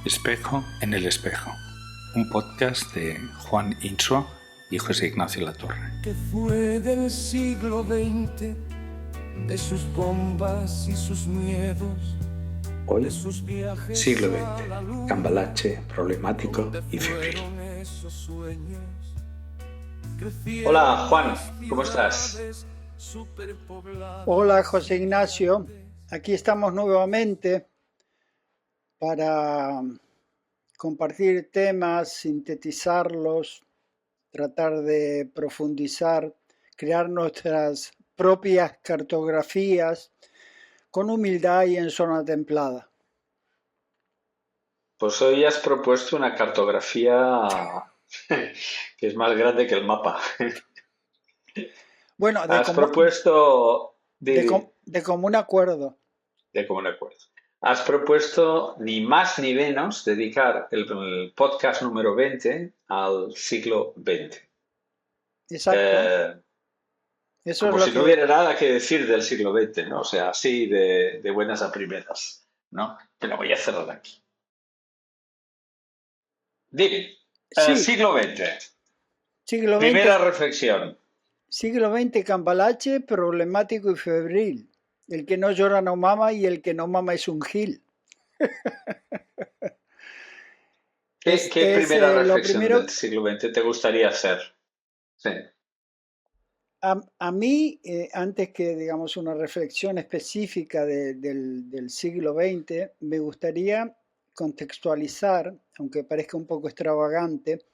Espejo en el espejo, un podcast de Juan Insua y José Ignacio Latorre. Que fue del siglo XX, de sus bombas y sus miedos. Hoy, siglo XX, cambalache, problemático y febril. Hola Juan, ¿cómo estás? Hola José Ignacio, aquí estamos nuevamente para compartir temas, sintetizarlos, tratar de profundizar, crear nuestras propias cartografías con humildad y en zona templada. Pues hoy has propuesto una cartografía que es más grande que el mapa. Bueno, Has propuesto de común acuerdo. de común acuerdo. Has propuesto ni más ni menos dedicar el podcast número 20 al siglo XX. Exacto. Eso Como es lo si que... no hubiera nada que decir del siglo XX, ¿no? O sea, así de buenas a primeras, ¿no? Te lo voy a cerrar aquí. Dime, Sí, siglo XX, siglo primera XX, reflexión. siglo XX cambalache, problemático y febril. El que no llora no mama y el que no mama es un gil. ¿Qué primera Lo reflexión primero, del siglo XX te gustaría hacer? Sí. a mí, antes que digamos una reflexión específica del siglo XX, me gustaría contextualizar, aunque parezca un poco extravagante,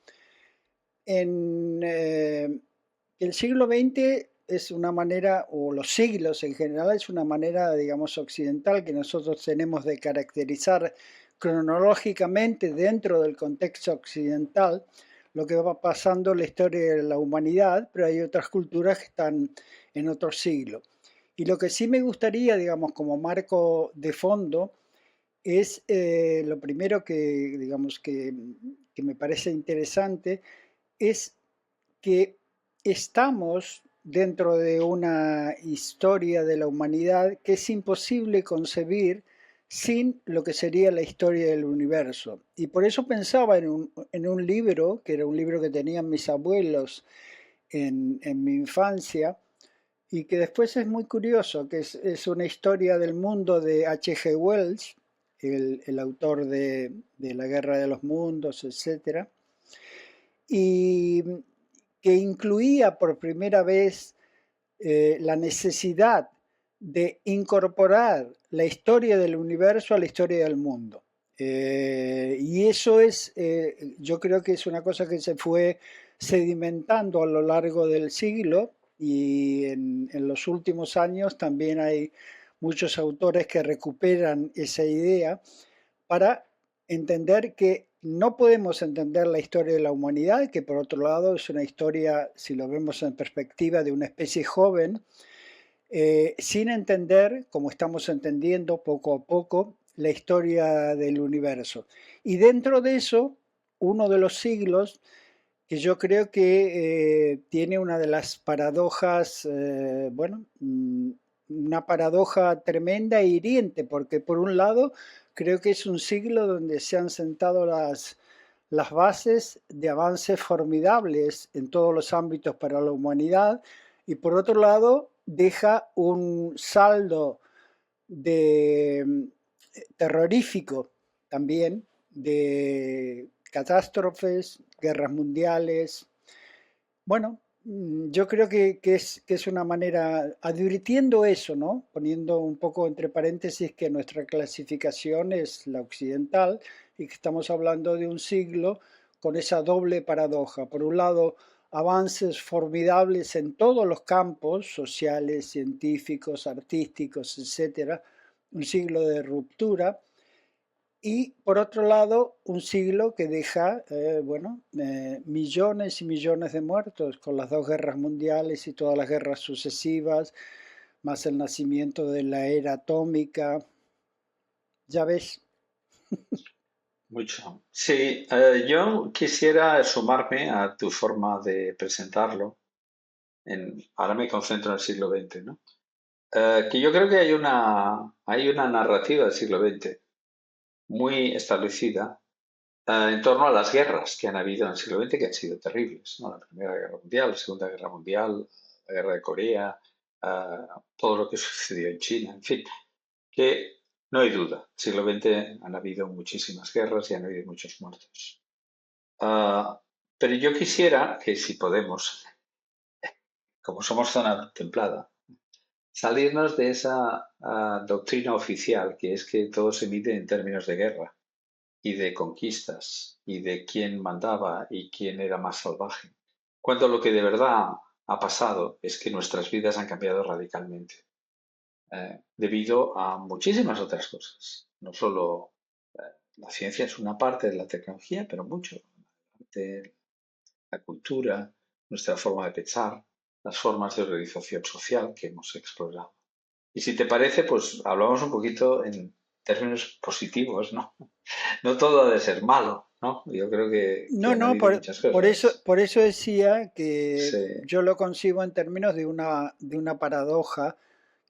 en el siglo XX es una manera, o los siglos en general, es una manera, digamos, occidental que nosotros tenemos de caracterizar cronológicamente dentro del contexto occidental lo que va pasando en la historia de la humanidad, pero hay otras culturas que están en otro siglo. Y lo que sí me gustaría, digamos, como marco de fondo, es lo primero que, digamos, que me parece interesante, es que estamos dentro de una historia de la humanidad que es imposible concebir sin lo que sería la historia del universo. Y por eso pensaba en un libro, que era un libro que tenían mis abuelos en mi infancia, y que después es muy curioso, que es una historia del mundo de H.G. Wells, el autor de La Guerra de los Mundos, etc. Y que incluía por primera vez la necesidad de incorporar la historia del universo a la historia del mundo. Y eso es, yo creo que es una cosa que se fue sedimentando a lo largo del siglo y en los últimos años también hay muchos autores que recuperan esa idea para entender que no podemos entender la historia de la humanidad, que por otro lado es una historia, si lo vemos en perspectiva, de una especie joven, sin entender, como estamos entendiendo poco a poco, la historia del universo. Y dentro de eso, uno de los siglos que yo creo que tiene una de las paradojas, una paradoja tremenda e hiriente, porque por un lado creo que es un siglo donde se han sentado las bases de avances formidables en todos los ámbitos para la humanidad, y por otro lado deja un saldo de terrorífico también, de catástrofes, guerras mundiales. Bueno, yo creo que es una manera, advirtiendo eso, ¿no? Poniendo un poco entre paréntesis que nuestra clasificación es la occidental y que estamos hablando de un siglo con esa doble paradoja. Por un lado, avances formidables en todos los campos sociales, científicos, artísticos, etcétera, un siglo de ruptura, y por otro lado, un siglo que deja, millones y millones de muertos con las dos guerras mundiales y todas las guerras sucesivas, más el nacimiento de la era atómica. Ya ves. Mucho. Sí, yo quisiera sumarme a tu forma de presentarlo. Ahora me concentro en el siglo XX, ¿no? Que yo creo que hay una narrativa del siglo XX muy establecida en torno a las guerras que han habido en el siglo XX, que han sido terribles, ¿no? La Primera Guerra Mundial, la Segunda Guerra Mundial, la Guerra de Corea, todo lo que sucedió en China, en fin, que no hay duda, en el siglo XX han habido muchísimas guerras y han habido muchos muertos. Pero yo quisiera que, si podemos, como somos zona templada, salirnos de esa doctrina oficial, que es que todo se mide en términos de guerra y de conquistas y de quién mandaba y quién era más salvaje, cuando lo que de verdad ha pasado es que nuestras vidas han cambiado radicalmente, debido a muchísimas otras cosas. No solo la ciencia es una parte de la tecnología, pero mucho. La cultura, nuestra forma de pensar, las formas de organización social que hemos explorado. Y si te parece, pues hablamos un poquito en términos positivos, ¿no? No todo ha de ser malo, ¿no? Yo creo que No, han no, habido muchas cosas. por eso decía que Sí, yo lo concibo en términos de una paradoja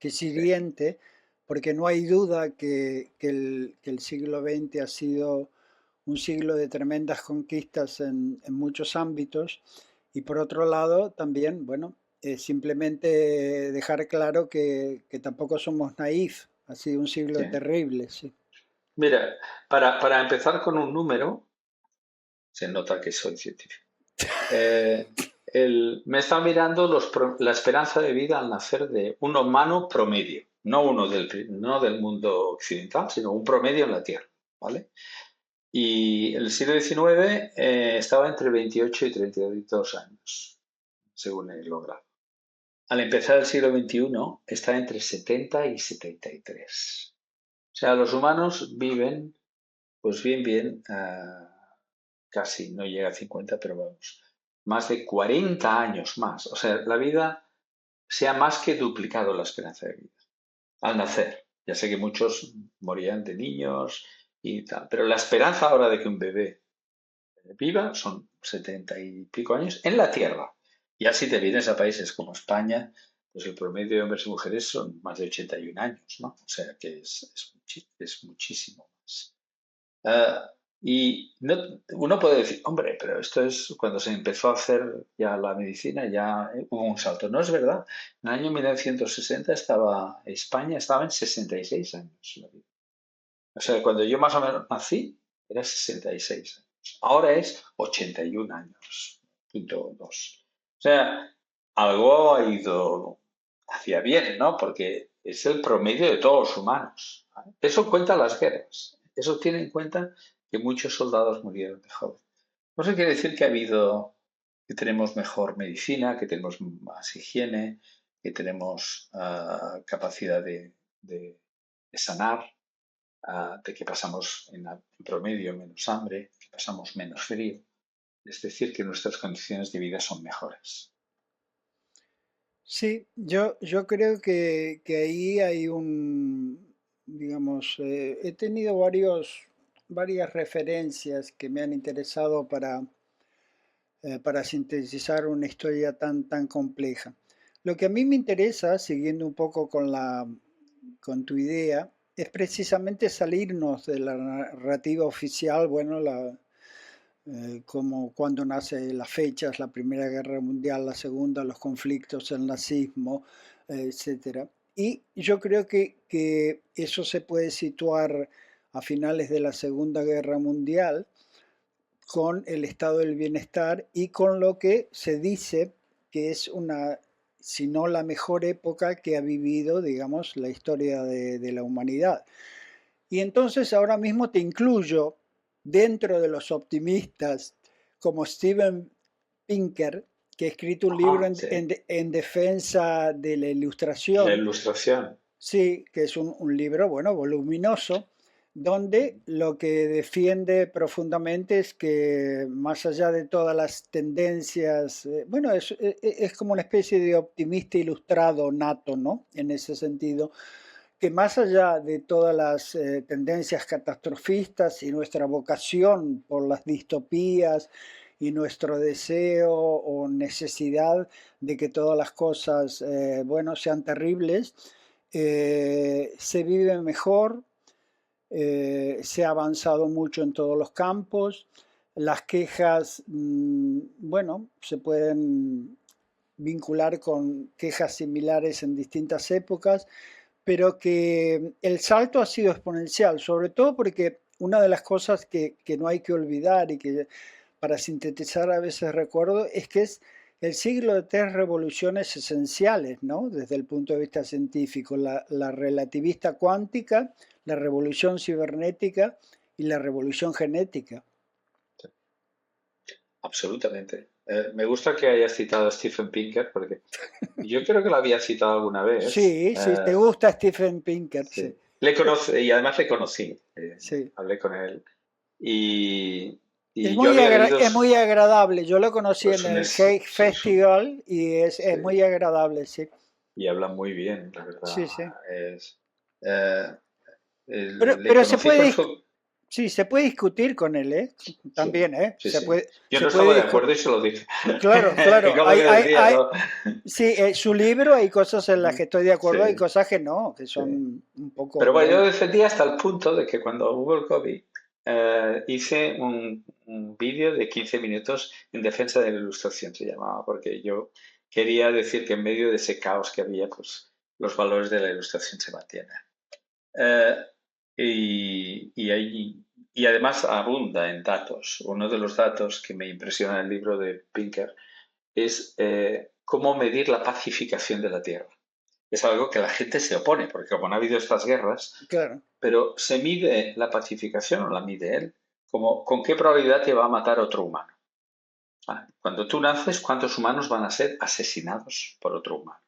que es sí, hiriente, porque no hay duda que el siglo XX ha sido un siglo de tremendas conquistas en muchos ámbitos, y por otro lado también, bueno, simplemente dejar claro que tampoco somos naif, ha sido un sí. siglo terrible, sí. Mira, para empezar con un número, se nota que soy científico. Me está mirando la esperanza de vida al nacer de un humano promedio, no uno no del mundo occidental, sino un promedio en la Tierra, ¿vale? Y el siglo XIX estaba entre 28 y 32 años, según he logrado. Al empezar el siglo XXI está entre 70 y 73. O sea, los humanos viven, pues bien, casi no llega a 50, pero vamos, más de 40 años más. O sea, la vida se ha más que duplicado la esperanza de vida al nacer. Ya sé que muchos morían de niños y tal, pero la esperanza ahora de que un bebé viva son 70 y pico años en la Tierra. Ya si te vienes a países como España, pues el promedio de hombres y mujeres son más de 81 años, ¿no? O sea que es muchísimo más. Y uno puede decir, hombre, pero esto es cuando se empezó a hacer ya la medicina, ya hubo un salto. No es verdad. En el año 1960 España estaba en 66 años. O sea, cuando yo más o menos nací, era 66 años. Ahora es 81 años, punto dos. O sea, algo ha ido hacia bien, ¿no? Porque es el promedio de todos los humanos, ¿vale? Eso cuenta las guerras. Eso tiene en cuenta que muchos soldados murieron de joven. Eso quiere decir que tenemos mejor medicina, que tenemos más higiene, que tenemos capacidad de sanar, de que pasamos en promedio menos hambre, que pasamos menos frío. Es decir, que nuestras condiciones de vida son mejores. Sí, yo creo que ahí hay digamos, he tenido varias referencias que me han interesado para sintetizar una historia tan compleja. Lo que a mí me interesa, siguiendo un poco con tu idea, es precisamente salirnos de la narrativa oficial, bueno, como cuando nace las fechas, la Primera Guerra Mundial, la Segunda, los conflictos, el nazismo, etcétera. Y yo creo que eso se puede situar a finales de la Segunda Guerra Mundial con el estado del bienestar y con lo que se dice que es una, si no la mejor época que ha vivido, digamos, la historia de la humanidad. Y entonces ahora mismo te incluyo dentro de los optimistas como Steven Pinker, que ha escrito un libro Ajá, sí. en defensa de la La ilustración. ilustración. Sí, que es un libro, bueno, voluminoso, donde lo que defiende profundamente es que más allá de todas las tendencias, bueno, es como una especie de optimista ilustrado nato, ¿no? En ese sentido, que más allá de todas las tendencias catastrofistas y nuestra vocación por las distopías y nuestro deseo o necesidad de que todas las cosas, bueno, sean terribles, se vive mejor, Se ha avanzado mucho en todos los campos. Las quejas, bueno, se pueden vincular con quejas similares en distintas épocas, pero que el salto ha sido exponencial, sobre todo porque una de las cosas que no hay que olvidar y que para sintetizar a veces recuerdo es que es el siglo de tres revoluciones esenciales, ¿no? Desde el punto de vista científico, la relativista cuántica, la revolución cibernética y la revolución genética. Absolutamente. Me gusta que hayas citado a Steven Pinker porque yo creo que lo había citado alguna vez. Sí, sí, te gusta Steven Pinker, sí, Sí. Le conocí, y además le conocí. sí. Hablé con él. Y, Es y yo muy, había leído es muy agradable. Yo lo conocí pues, en el Cake Festival y es sí, muy agradable, sí. y habla muy bien, la verdad. Sí, sí. Eh, le Pero se conocí por puede, su... sí, se puede discutir con él, ¿eh? Sí, También, ¿eh? sí, sí. Yo Se no puede estaba de acuerdo y se lo dije. Claro, Y claro. como que decía, ¿no? Sí, su libro hay cosas en las que estoy de acuerdo, hay Sí, cosas que no, que sí. son un poco, Pero bueno, yo bueno. defendía hasta el punto de que cuando hubo el COVID, hice un vídeo de 15 minutos en defensa de la ilustración, se llamaba, porque yo quería decir que en medio de ese caos que había, pues los valores de la ilustración se mantienen. Eh, y además abunda en datos. Uno de los datos que me impresiona en el libro de Pinker es cómo medir la pacificación de la Tierra. Es algo que la gente se opone, porque como no ha habido estas guerras, Claro. pero se mide la pacificación, o la mide él, como con qué probabilidad te va a matar otro humano. Cuando tú naces, ¿cuántos humanos van a ser asesinados por otro humano?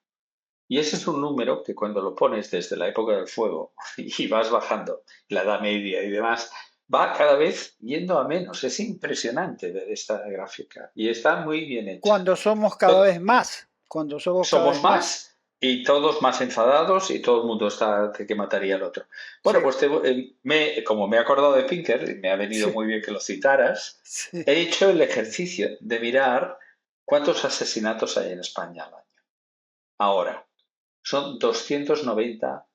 Y ese es un número que cuando lo pones desde la época del fuego y vas bajando, la Edad Media y demás, va cada vez yendo a menos. Es impresionante ver esta gráfica y está muy bien hecha. Cuando somos cada vez más, cuando somos cada Somos vez más. y todos más enfadados y todo el mundo está de que mataría al otro. Bueno, Sí, pues como me he acordado de Pinker, y me ha venido sí, muy bien que lo citaras, sí. he hecho el ejercicio de mirar cuántos asesinatos hay en España al año. Ahora, son 290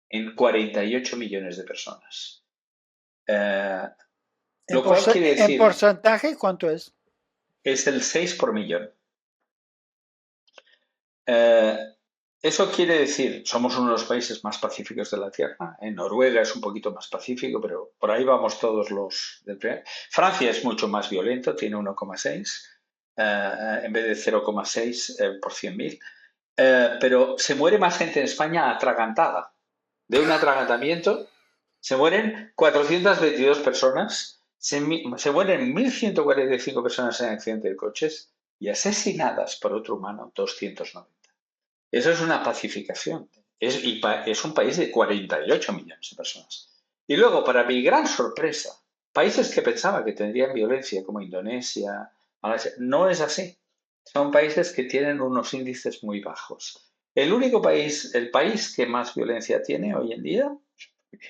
en 48 millones de personas. Lo cual quiere En decir, porcentaje, ¿cuánto es? es el 6 por millón. Eh, Eso quiere decir, somos uno de los países más pacíficos de la Tierra. En Noruega es un poquito más pacífico, pero por ahí vamos todos los del primer. Francia es mucho más violento, tiene 1,6 en vez de 0,6 por 100.000. Pero se muere más gente en España atragantada. De un atragantamiento se mueren 422 personas, se mueren 1.145 personas en accidentes de coches y asesinadas por otro humano 290. Eso es una pacificación. Es un país de 48 millones de personas. Y luego, para mi gran sorpresa, países que pensaba que tendrían violencia, como Indonesia, Malasia, no es así. Son países que tienen unos índices muy bajos. El único país, el país que más violencia tiene hoy en día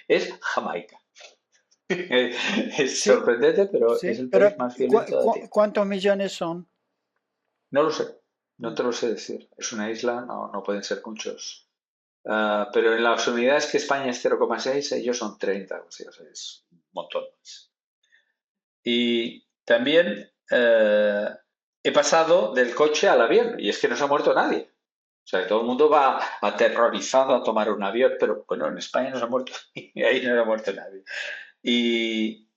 es Jamaica. Es Sí, sorprendente, pero es sí. el Pero país más violento de la Tierra. ¿cuántos millones son? No lo sé, no Mm. te lo sé decir. Es una isla, no pueden ser muchos. Pero en las unidades que España es 0,6, ellos son 30, o sea, es un montón más. Y también he pasado del coche al avión, y es que no se ha muerto nadie. O sea, todo el mundo va aterrorizado a tomar un avión, pero bueno, en España no se ha muerto, y ahí no se ha muerto nadie. Y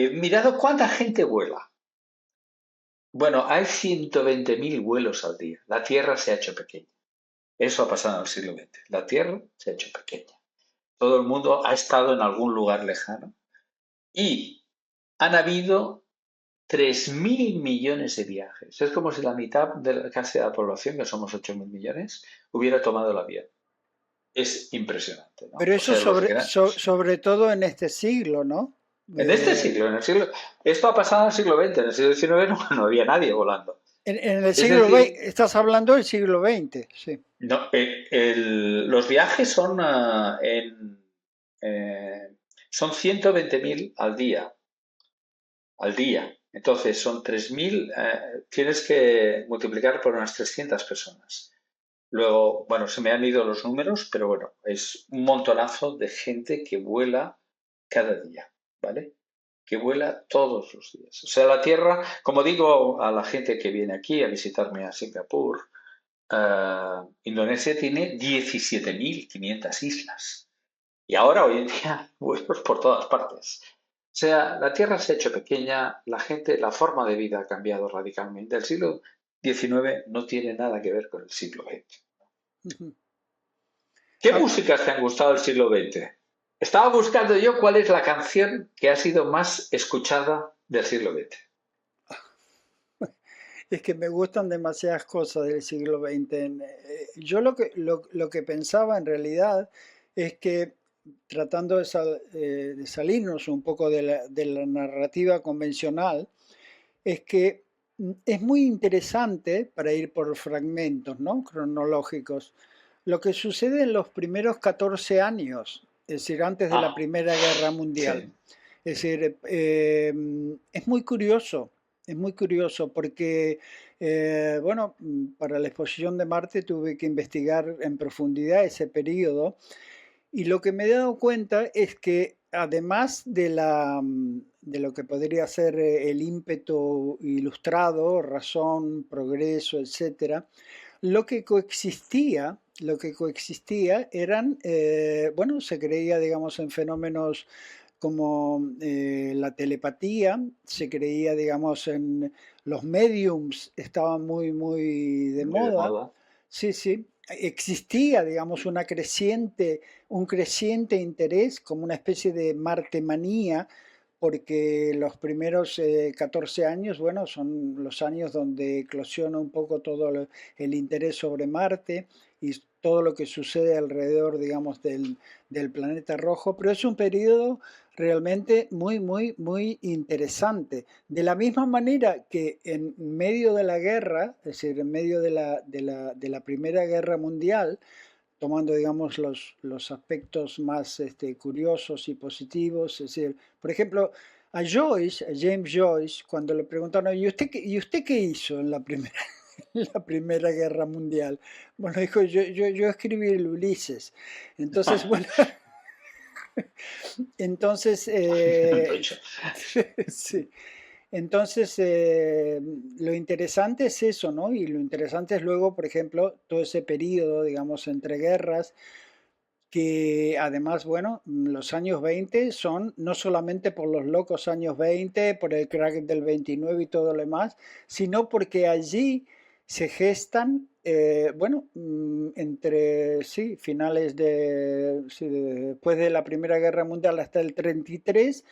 he mirado cuánta gente vuela. Bueno, hay 120.000 vuelos al día. La Tierra se ha hecho pequeña. Eso ha pasado en el siglo XX. La Tierra se ha hecho pequeña. Todo el mundo ha estado en algún lugar lejano. Y han habido 3.000 millones de viajes. Es como si la mitad de casi de la población, que somos 8.000 millones, hubiera tomado el avión. Es impresionante, ¿no? Pero O eso sea, sobre todo en este siglo, ¿no? en este siglo, esto ha pasado en el siglo XX, en el siglo XIX no había nadie volando. En el Es siglo XX, decir, estás hablando del siglo XX, sí. no, los viajes son 120.000 al día. Al día. Entonces son 3.000, tienes que multiplicar por unas 300 personas. Luego, bueno, se me han ido los números, pero bueno, es un montonazo de gente que vuela cada día, ¿vale? Que vuela todos los días. O sea, la Tierra, como digo a la gente que viene aquí a visitarme a Singapur, Indonesia tiene 17.500 islas. Y ahora, hoy en día, vuelos por todas partes. O sea, la Tierra se ha hecho pequeña, la gente, la forma de vida ha cambiado radicalmente. El siglo XIX no tiene nada que ver con el siglo XX. Ujú. ¿Qué Ah, músicas te han gustado del siglo XX? Estaba buscando yo cuál es la canción que ha sido más escuchada del siglo XX. es que me gustan demasiadas cosas del siglo XX. Yo lo que pensaba en realidad es que tratando de salirnos un poco de la narrativa convencional, es que es muy interesante para ir por fragmentos, ¿no? Cronológicos. Lo que sucede en los primeros 14 años, es decir, antes de la Ah, Primera Guerra Mundial. sí, Es decir, es muy curioso porque, bueno, para la exposición de Marte tuve que investigar en profundidad ese periodo y lo que me he dado cuenta es que además de lo que podría ser el ímpetu ilustrado, razón, progreso, etcétera, lo que coexistía eran, bueno, se creía, digamos, en fenómenos como la telepatía, se creía, digamos, en los mediums, estaban muy, muy de muy de moda. moda. Sí, sí. Existía, digamos, un creciente interés, como una especie de martemanía, porque los primeros 14 años, bueno, son los años donde eclosiona un poco todo el interés sobre Marte y todo lo que sucede alrededor, digamos, del planeta rojo, pero es un periodo realmente muy, muy, muy interesante. De la misma manera que en medio de la guerra, es decir, en medio de la Primera Guerra Mundial, tomando, digamos, los aspectos más curiosos y positivos, es decir, por ejemplo, a Joyce, a James Joyce, cuando le preguntaron, ¿y usted qué hizo en la primera, en la Primera Guerra Mundial? Bueno, dijo, yo escribí el Ulises. Entonces, bueno, entonces, Aprovecho. sí. Entonces, lo interesante es eso, ¿no? Y lo interesante es luego, por ejemplo, todo ese periodo, digamos, entre guerras, que además, bueno, los años 20 son no solamente por los locos años 20, por el crack del 29 y todo lo demás, sino porque allí se gestan, bueno, entre, sí, finales sí, después de la Primera Guerra Mundial hasta el 33,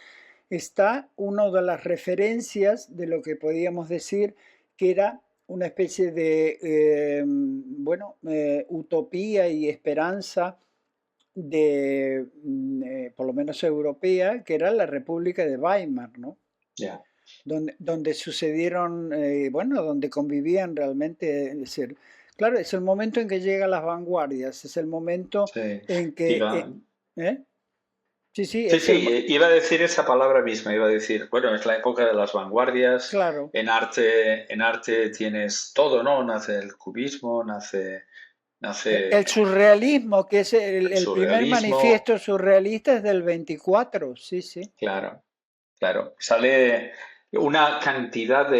está una de las referencias de lo que podíamos decir que era una especie de, bueno, utopía y esperanza por lo menos europea, que era la República de Weimar, ¿no? Ya. Donde sucedieron, bueno, donde convivían realmente, es decir, claro, es el momento en que llegan las vanguardias, es el momento Sí. en que, Iba, ¿eh? Sí, sí, sí, sí, iba a decir esa palabra misma, iba a decir, bueno, es la época de las vanguardias, claro, en arte tienes todo, ¿no? Nace el cubismo, nace el surrealismo, que es el, el el primer surrealismo, manifiesto surrealista es del 24, sí, sí, claro, claro. Sale una cantidad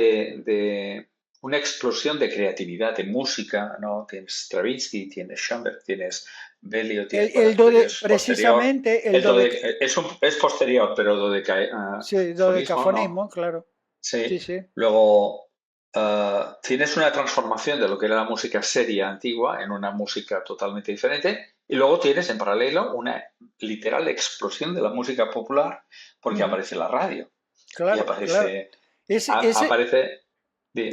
una explosión de creatividad, de música, ¿no? Tienes Stravinsky, tienes Schoenberg, tienes Belio, el, tienes, bueno, el Belio es posterior, precisamente el dodecafonismo, es posterior, pero sí, fonismo no. dodecafonismo, claro, sí, Sí, sí. luego tienes una transformación de lo que era la música seria antigua en una música totalmente diferente y luego tienes en paralelo una literal explosión de la música popular porque Ujú. aparece la radio y Claro, claro. Ese, ese, aparece... di-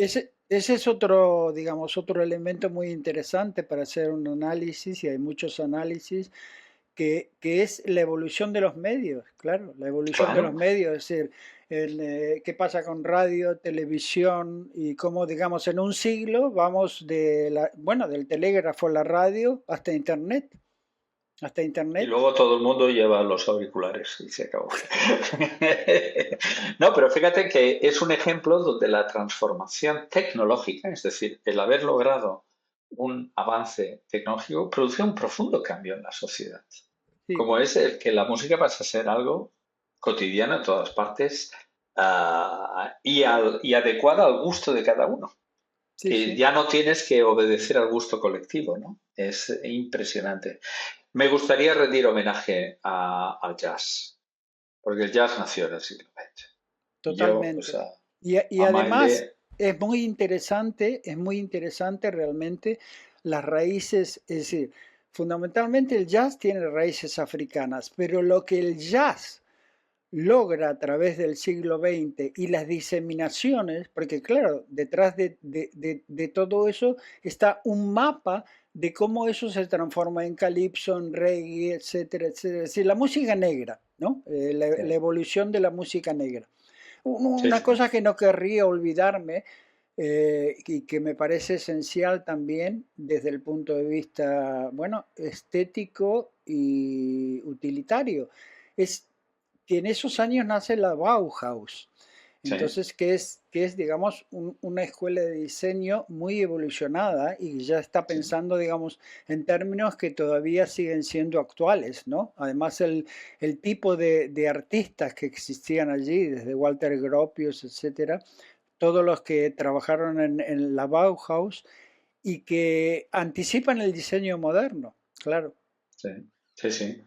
ese es otro, digamos, otro elemento muy interesante para hacer un análisis, y hay muchos análisis, que es la evolución de los medios, claro, la evolución de los claro, medios, es decir, qué pasa con radio, televisión, y cómo, digamos, en un siglo vamos bueno, del telégrafo a la radio hasta Internet, hasta y Internet. luego todo el mundo lleva los auriculares y se acabó. No, pero fíjate que es un ejemplo donde la transformación tecnológica, es decir, el haber logrado un avance tecnológico, produce un profundo cambio en la sociedad, Sí, como es el que la música pasa a ser algo. cotidiana en todas partes, y adecuada al gusto de cada uno. Sí, Que sí. ya no tienes que obedecer al gusto colectivo, ¿no? Es impresionante. Me gustaría rendir homenaje al jazz, porque el jazz nació en el siglo XX. Y yo, pues, Totalmente. Y a además Miley, es muy interesante realmente las raíces, es decir, fundamentalmente el jazz tiene raíces africanas, pero lo que el jazz logra a través del siglo XX y las diseminaciones, porque claro, detrás de todo eso está un mapa de cómo eso se transforma en calipso, en reggae, etcétera, etcétera. Es decir, la música negra, ¿no? La sí, evolución de la música negra. sí, Una sí. cosa que no querría olvidarme y que me parece esencial también desde el punto de vista, bueno, estético y utilitario, es que en esos años nace la Bauhaus. Sí. Entonces, que es digamos, una escuela de diseño muy evolucionada y ya está Sí. pensando, digamos, en términos que todavía siguen siendo actuales, ¿no? Además, el tipo de artistas que existían allí, desde Walter Gropius, etcétera, todos los que trabajaron en la Bauhaus y que anticipan el diseño moderno, claro. Sí, sí, sí.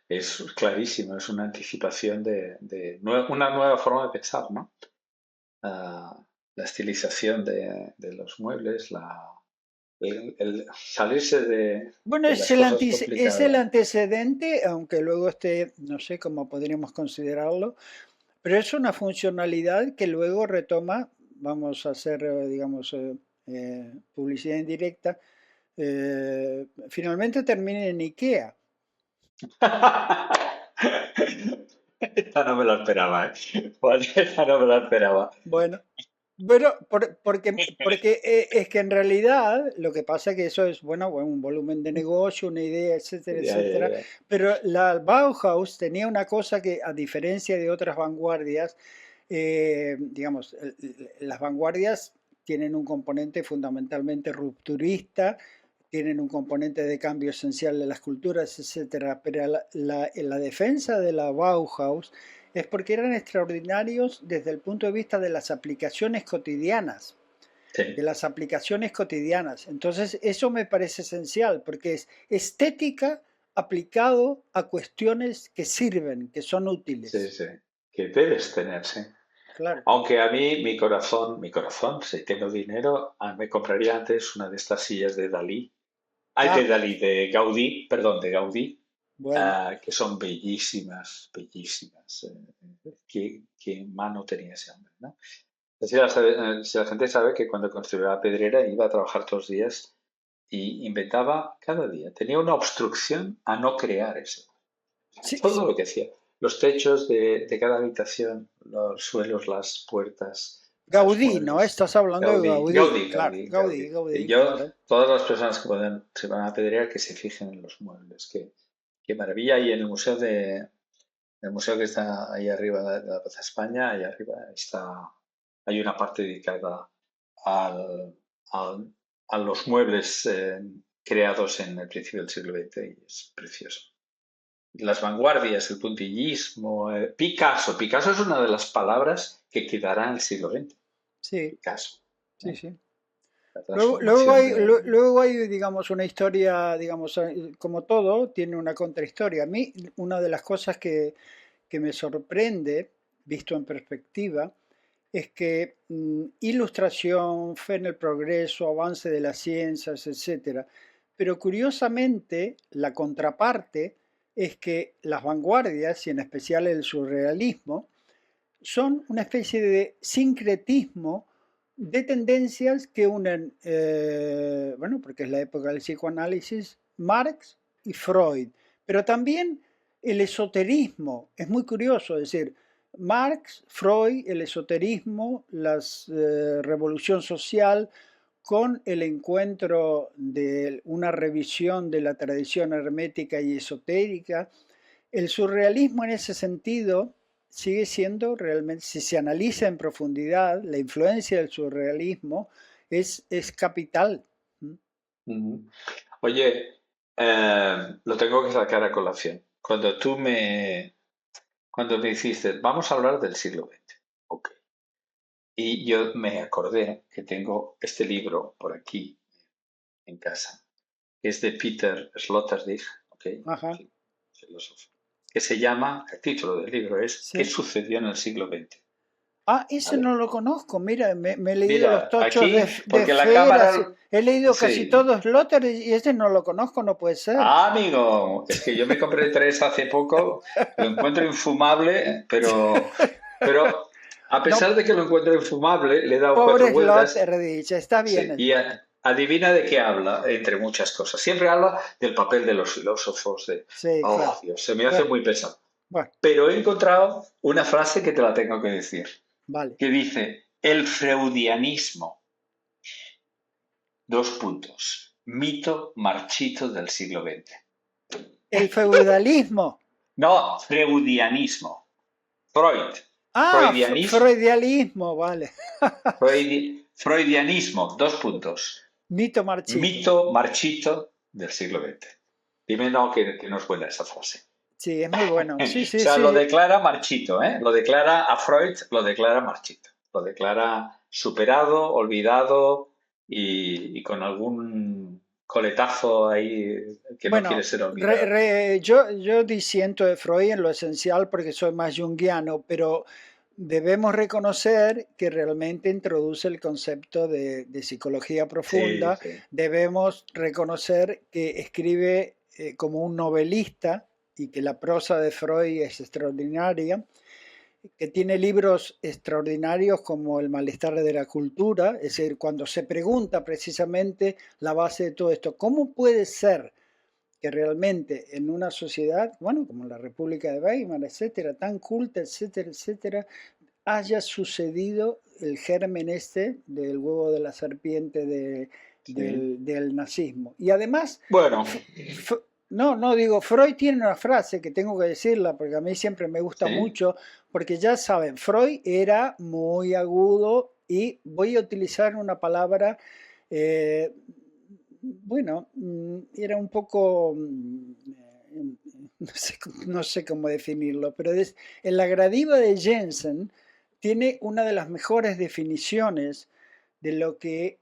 Es clarísimo, es una anticipación de una nueva forma de pensar, ¿no? La estilización de los muebles, el salirse Bueno, de las cosas es el complicadas. antecedente, aunque luego esté, no sé cómo podríamos considerarlo, pero es una funcionalidad que luego retoma, vamos a hacer, digamos, publicidad indirecta, finalmente termina en IKEA. Esta no me la esperaba, ¿eh? Juan, esta no me la esperaba. Bueno, bueno, porque es que en realidad lo que pasa es que eso es, bueno, un volumen de negocio, una idea, etcétera, Ya, ya, etcétera. ya. Pero la Bauhaus tenía una cosa que, a diferencia de otras vanguardias, digamos, las vanguardias tienen un componente fundamentalmente rupturista, tienen un componente de cambio esencial de las culturas, etcétera. Pero la defensa de la Bauhaus es porque eran extraordinarios desde el punto de vista de las aplicaciones cotidianas, de Sí, las aplicaciones cotidianas. Entonces, eso me parece esencial, porque es estética aplicado a cuestiones que sirven, que son sí, útiles. sí. Que debes tener, sí. Claro. Aunque a mí mi corazón, si tengo dinero, me compraría antes una de estas sillas de Dalí. Ay, de Ah, Dalí, de Gaudí, perdón, de Gaudí, bueno, que son bellísimas, bellísimas. ¿Qué mano tenía ese hombre, ¿no? Si la gente sabe que cuando construía la pedrera iba a trabajar todos los días y inventaba cada día. Tenía una obstrucción a no crear eso. sí, Todo lo que hacía. Los techos de cada habitación, los suelos, las puertas, los Gaudí, ¿no? muebles. Estás hablando de Gaudí, Gaudí, Gaudí, claro, Gaudí, Gaudí, Gaudí. Y Gaudí, yo, claro. todas las personas que se van a pedrear, que se fijen en los muebles. Qué maravilla. Y en el museo que está ahí arriba de la Plaza España, ahí arriba hay una parte dedicada al- al- a los muebles creados en el principio del siglo XX y es precioso. Las vanguardias, el puntillismo, Picasso es una de las palabras que quedará en el siglo XX. Sí, Picasso, sí, ¿eh? sí. La Luego transformación hay, de... luego hay, digamos, una historia, digamos, como todo, tiene una contrahistoria. A mí, una de las cosas que me sorprende, visto en perspectiva, es que ilustración, fe en el progreso, avance de las ciencias, etcétera. Pero curiosamente, la contraparte es que las vanguardias, y en especial el surrealismo, son una especie de sincretismo de tendencias que unen, bueno, porque es la época del psicoanálisis, Marx y Freud, pero también el esoterismo, es muy curioso, es decir, Marx, Freud, el esoterismo, la revolución social, con el encuentro de una revisión de la tradición hermética y esotérica, el surrealismo en ese sentido sigue siendo realmente, si se analiza en profundidad, la influencia del surrealismo es capital. Ujú. Oye, lo tengo que sacar a colación. cuando me dijiste, vamos a hablar del siglo XX. Ok. Y yo me acordé que tengo este libro por aquí en casa, que es de Peter Sloterdijk, ¿ok? Ajá, Filósofo, que se llama, el título del libro es ¿Qué sí. sucedió en el siglo XX? Ah, ese ¿Vale? no lo conozco. Mira, me he leído los Mira, tochos aquí, de porque la Feras. cámara, He leído casi sí. todos Lotter y ese no lo conozco, no puede ser. Ah, amigo, es que yo me compré tres hace poco, lo encuentro infumable, pero a No, pesar de que lo encuentro infumable, le he dado cuatro pobre vueltas. Lotter, dice. Está bien Sí, y entonces. adivina de qué habla, entre muchas cosas. Siempre habla del papel de los filósofos, Sí, oh, claro. Dios, se me hace Bueno, muy pesado. bueno, Pero he encontrado una frase que te la tengo que decir, vale. que dice, el freudianismo, dos puntos, mito marchito del siglo XX. El feudalismo. No, freudianismo. Freud. Ah, Freudianismo. freudialismo, vale. Freudianismo, dos puntos. Mito marchito. Mito marchito del siglo XX. Dime no, que no es buena esa frase. Sí, es muy bueno. O Sí, sí, sea, lo sí. declara marchito, ¿eh? Lo declara a Freud, lo declara marchito. Lo declara superado, olvidado y con algún coletazo ahí que no quiere Bueno, ser olvidado. yo disiento de Freud en lo esencial porque soy más junguiano, pero debemos reconocer que realmente introduce el concepto de psicología Sí, profunda. sí. Debemos reconocer que escribe como un novelista y que la prosa de Freud es extraordinaria, que tiene libros extraordinarios como El malestar de la cultura, es decir, cuando se pregunta precisamente la base de todo esto, ¿cómo puede ser que realmente en una sociedad, bueno, como la República de Weimar, etcétera, tan culta, etcétera, etcétera, haya sucedido el germen este del huevo de la serpiente Sí. del nazismo? Y además, Bueno, no, digo, Freud tiene una frase que tengo que decirla porque a mí siempre me gusta sí. mucho, porque ya saben, Freud era muy agudo y voy a utilizar una palabra, eh, bueno, era un poco, no sé cómo definirlo, pero en la gradiva de Jensen tiene una de las mejores definiciones de lo que,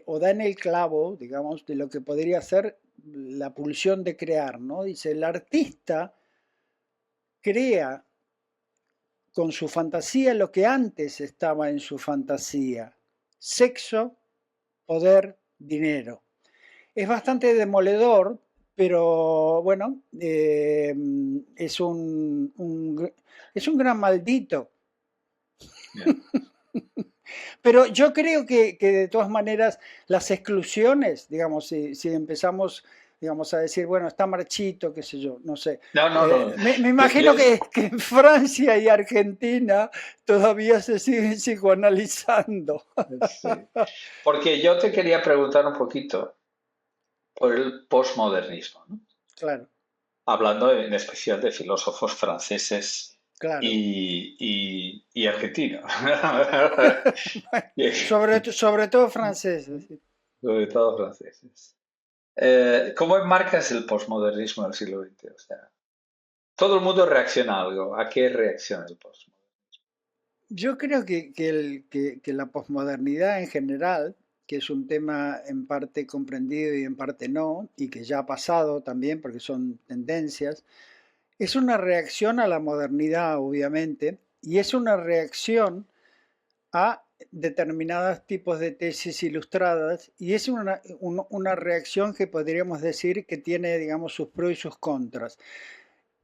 o da en el clavo, digamos, de lo que podría ser la pulsión de crear, ¿no? Dice, el artista crea con su fantasía lo que antes estaba en su fantasía: sexo, poder, dinero. Es bastante demoledor, pero bueno, es un gran maldito. Yeah. Pero yo creo que de todas maneras las exclusiones, digamos, si empezamos, digamos, a decir, bueno, está marchito, qué sé yo, no sé. No, no, no. Me imagino que en Francia y Argentina todavía se siguen psicoanalizando. Sí. Porque yo te quería preguntar un poquito por el posmodernismo, ¿no? Claro, Hablando en especial de filósofos franceses claro. y argentinos, Sobre todo franceses. Sí. sobre todo franceses. ¿Cómo enmarcas el posmodernismo del siglo XX? O sea, todo el mundo reacciona a algo. ¿A qué reacciona el posmodernismo? Yo creo que la posmodernidad en general, que es un tema en parte comprendido y en parte no, y que ya ha pasado también porque son tendencias, es una reacción a la modernidad, obviamente, y es una reacción a determinados tipos de tesis ilustradas, y es una reacción que podríamos decir que tiene, digamos, sus pros y sus contras.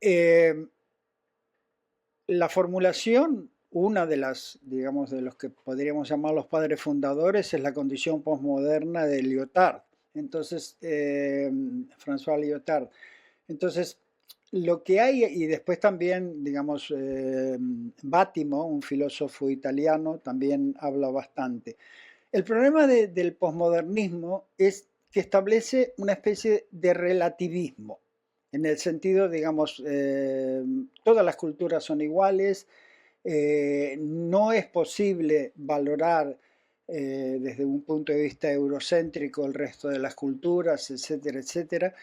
Eh, la formulación, una de las, digamos, de los que podríamos llamar los padres fundadores, es la condición posmoderna de Lyotard. Entonces, François Lyotard. Entonces, lo que hay, y después también, digamos, Bátimo, un filósofo italiano, también habla bastante. El problema del posmodernismo es que establece una especie de relativismo, en el sentido, digamos, todas las culturas son iguales, no es posible valorar desde un punto de vista eurocéntrico el resto de las culturas, etcétera, etcétera.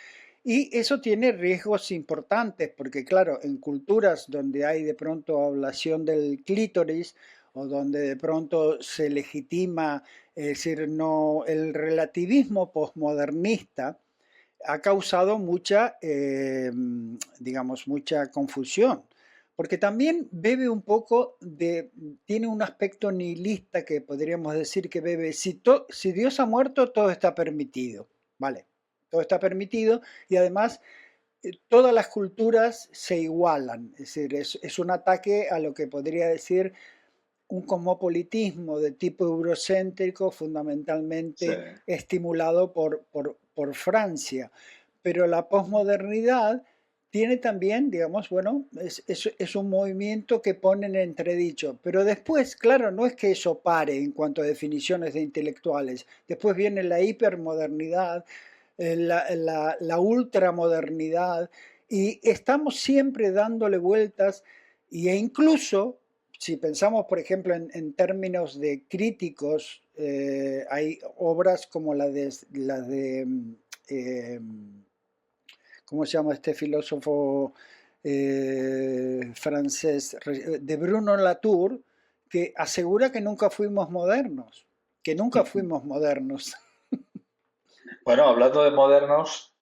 Y eso tiene riesgos importantes, porque claro, en culturas donde hay de pronto ablación del clítoris o donde de pronto se legitima, es decir, no, el relativismo posmodernista ha causado mucha, digamos, mucha confusión, porque también bebe un poco de, tiene un aspecto nihilista que podríamos decir que bebe, si Dios ha muerto, todo está permitido, ¿vale? Todo está permitido y además todas las culturas se igualan, es decir, es un ataque a lo que podría decir un cosmopolitismo de tipo eurocéntrico Sí. fundamentalmente estimulado por Francia. Pero la posmodernidad tiene también, digamos, bueno, es un movimiento que pone en entredicho. Pero después, claro, no es que eso pare en cuanto a definiciones de intelectuales. Después viene la hipermodernidad, la ultramodernidad, y estamos siempre dándole vueltas e incluso si pensamos, por ejemplo, en términos de críticos, hay obras como eh, ¿cómo se llama este filósofo francés? De Bruno Latour, que asegura que nunca fuimos modernos, que nunca fuimos modernos. Bueno, hablando de modernos,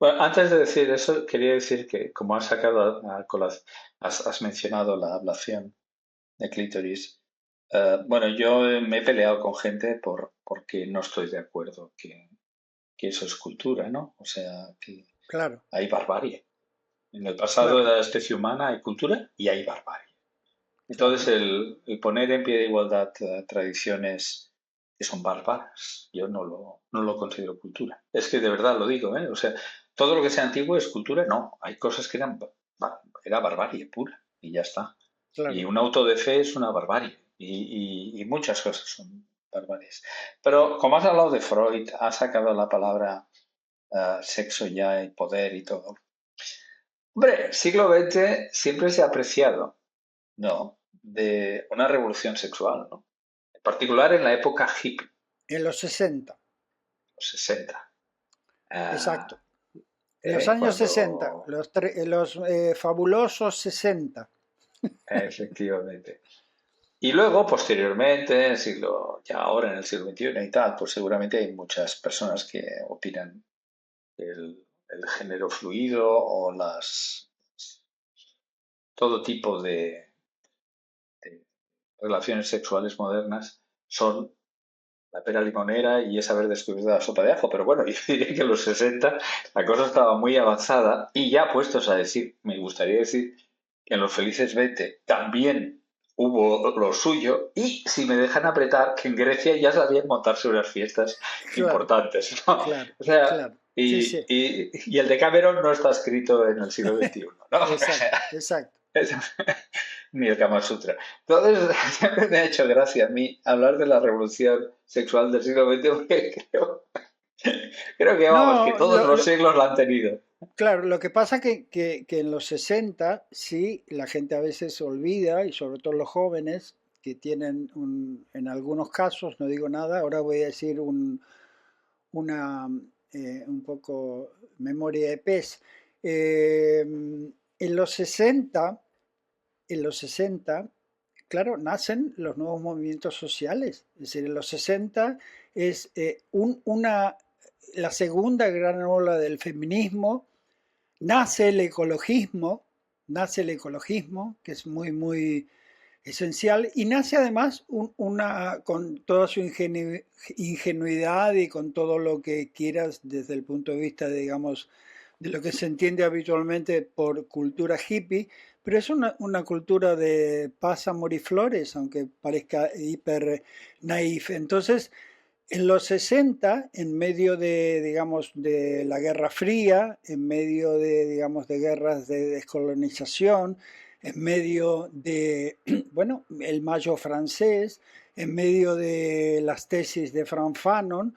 bueno, antes de decir eso, quería decir que como has sacado has mencionado la ablación de clítoris, bueno, yo me he peleado con gente porque no estoy de acuerdo que eso es cultura, ¿no? O sea, que Claro, hay barbarie. En el pasado de claro, la especie humana hay cultura y hay barbarie. claro. Entonces, el poner en pie de igualdad tradiciones que son bárbaras, yo no lo considero cultura. Es que de verdad lo digo, ¿eh? O sea, todo lo que sea antiguo es cultura, no. Hay cosas que era barbarie pura y ya está. Y Claro. un auto de fe es una barbarie y muchas cosas son barbaries. Pero como has hablado de Freud, has sacado la palabra sexo ya y poder y todo. Hombre, siglo XX siempre se ha apreciado, ¿no? De una revolución sexual, ¿no? En particular en la época hippie, En los 60, los 60. Ah, exacto. En los años 60, cuando, los fabulosos 60. efectivamente. Y luego, posteriormente, ya ahora en el siglo XXI y tal, pues seguramente hay muchas personas que opinan el género fluido o todo tipo de relaciones sexuales modernas son la pera limonera y es haber descubierto la sopa de ajo. Pero bueno, yo diría que en los 60 la cosa estaba muy avanzada y ya puestos a decir, me gustaría decir que en los felices 20 también hubo lo suyo y si me dejan apretar, que en Grecia ya sabían montarse unas fiestas Claro, importantes, ¿no? claro, O sea, claro. Sí, y, sí. y, y el de Cameron no está escrito en el siglo XXI, ¿no? O Exacto, sea, exacto. ni el Kama Sutra. Entonces, siempre me ha hecho gracia a mí hablar de la revolución sexual del siglo XX porque creo que vamos, que No, todos los siglos la han tenido. claro, lo que pasa que en los 60 sí, la gente a veces se olvida, y sobre todo los jóvenes, que tienen en algunos casos, no digo nada, ahora voy a decir una un poco memoria de pez. En los 60, en los 60, claro, nacen los nuevos movimientos sociales. Es decir, en los 60 es la segunda gran ola del feminismo, nace el ecologismo, que es muy, muy esencial, y nace además con toda su ingenuidad y con todo lo que quieras desde el punto de vista, digamos, de lo que se entiende habitualmente por cultura hippie, pero es una cultura de paz, amor y flores, aunque parezca hiper naif. Entonces, en los 60, en medio de, digamos, de la Guerra Fría, en medio de, digamos, de guerras de descolonización, en medio de, bueno, el Mayo francés, en medio de las tesis de Frank Fanon,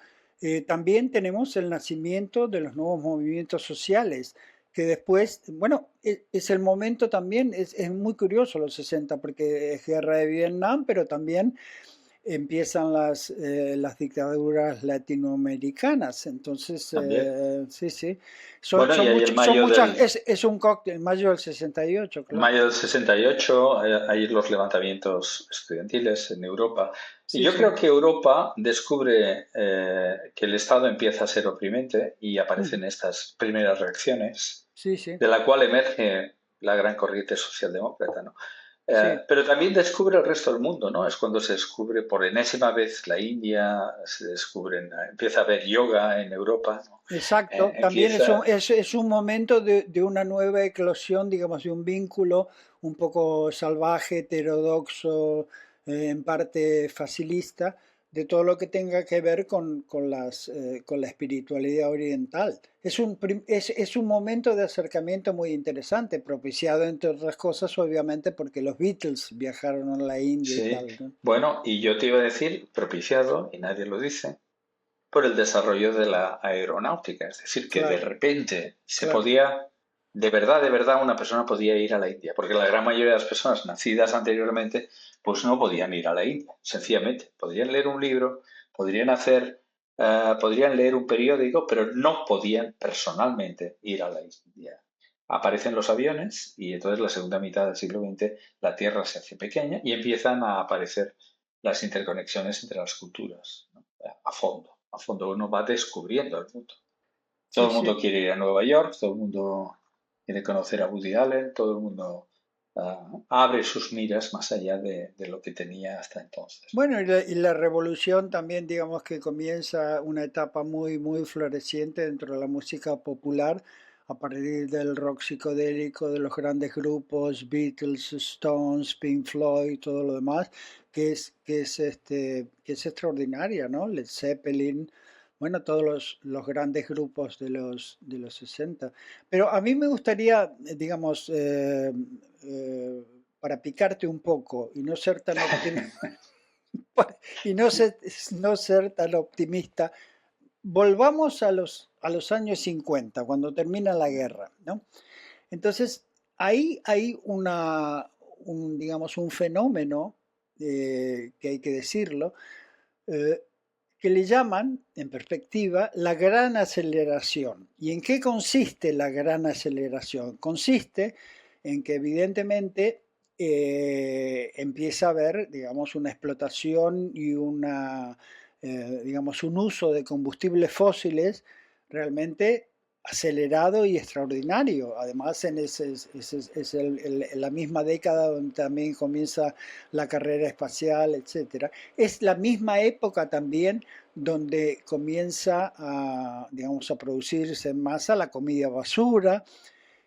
también tenemos el nacimiento de los nuevos movimientos sociales, que después, bueno, es el momento también, es muy curioso los 60, porque es guerra de Vietnam, pero también empiezan las dictaduras latinoamericanas. Entonces, también. sí, sí. Bueno, y hay Son muchas, es un cóctel, mayo del 68, en claro. mayo del 68, hay los levantamientos estudiantiles en Europa. Y Sí, yo sí. creo que Europa descubre que el Estado empieza a ser oprimente y Ujú. aparecen estas primeras reacciones, Sí, sí, de la cual emerge la gran corriente socialdemócrata, ¿no? sí. Pero también descubre el resto del mundo, ¿no? Es cuando se descubre por enésima vez la India, se descubren, empieza a haber yoga en Europa, ¿no? Exacto, también Empieza, es un momento de una nueva eclosión, digamos, de un vínculo un poco salvaje, heterodoxo, en parte facilista, de todo lo que tenga que ver con la espiritualidad oriental. Es un momento de acercamiento muy interesante, propiciado entre otras cosas, obviamente, porque los Beatles viajaron a la India y sí, tal, ¿no? bueno, y yo te iba a decir, propiciado, y nadie lo dice, por el desarrollo de la aeronáutica, es decir, que de Claro, repente se claro. podía, de verdad, una persona podía ir a la India, porque la gran mayoría de las personas nacidas anteriormente, pues no podían ir a la India, sencillamente. Podrían leer un libro, podrían hacer, podrían leer un periódico, pero no podían personalmente ir a la India. Aparecen los aviones y entonces la segunda mitad del siglo XX la Tierra se hace pequeña y empiezan a aparecer las interconexiones entre las culturas, ¿no? A fondo uno va descubriendo el mundo. Todo Sí, el mundo sí. quiere ir a Nueva York, todo el mundo quiere conocer a Woody Allen, todo el mundo abre sus miras más allá de lo que tenía hasta entonces. Bueno, y la revolución también, digamos que comienza una etapa muy, muy floreciente dentro de la música popular, a partir del rock psicodélico, de los grandes grupos, Beatles, Stones, Pink Floyd, todo lo demás, que es extraordinaria, ¿no? Led Zeppelin, bueno, todos los grandes grupos de los 60. Pero a mí me gustaría, digamos, para picarte un poco y no ser tan optimista, y no ser tan optimista, volvamos a los años 50, cuando termina la guerra, ¿no? Entonces, ahí hay digamos, un fenómeno, que hay que decirlo, eh, que le llaman, en perspectiva, la gran aceleración. ¿Y en qué consiste la gran aceleración? Consiste en que evidentemente empieza a haber, digamos, una explotación y digamos, un uso de combustibles fósiles realmente acelerado y extraordinario. Además, es la misma década donde también comienza la carrera espacial, etcétera. Es la misma época también donde comienza digamos, a producirse en masa la comida basura.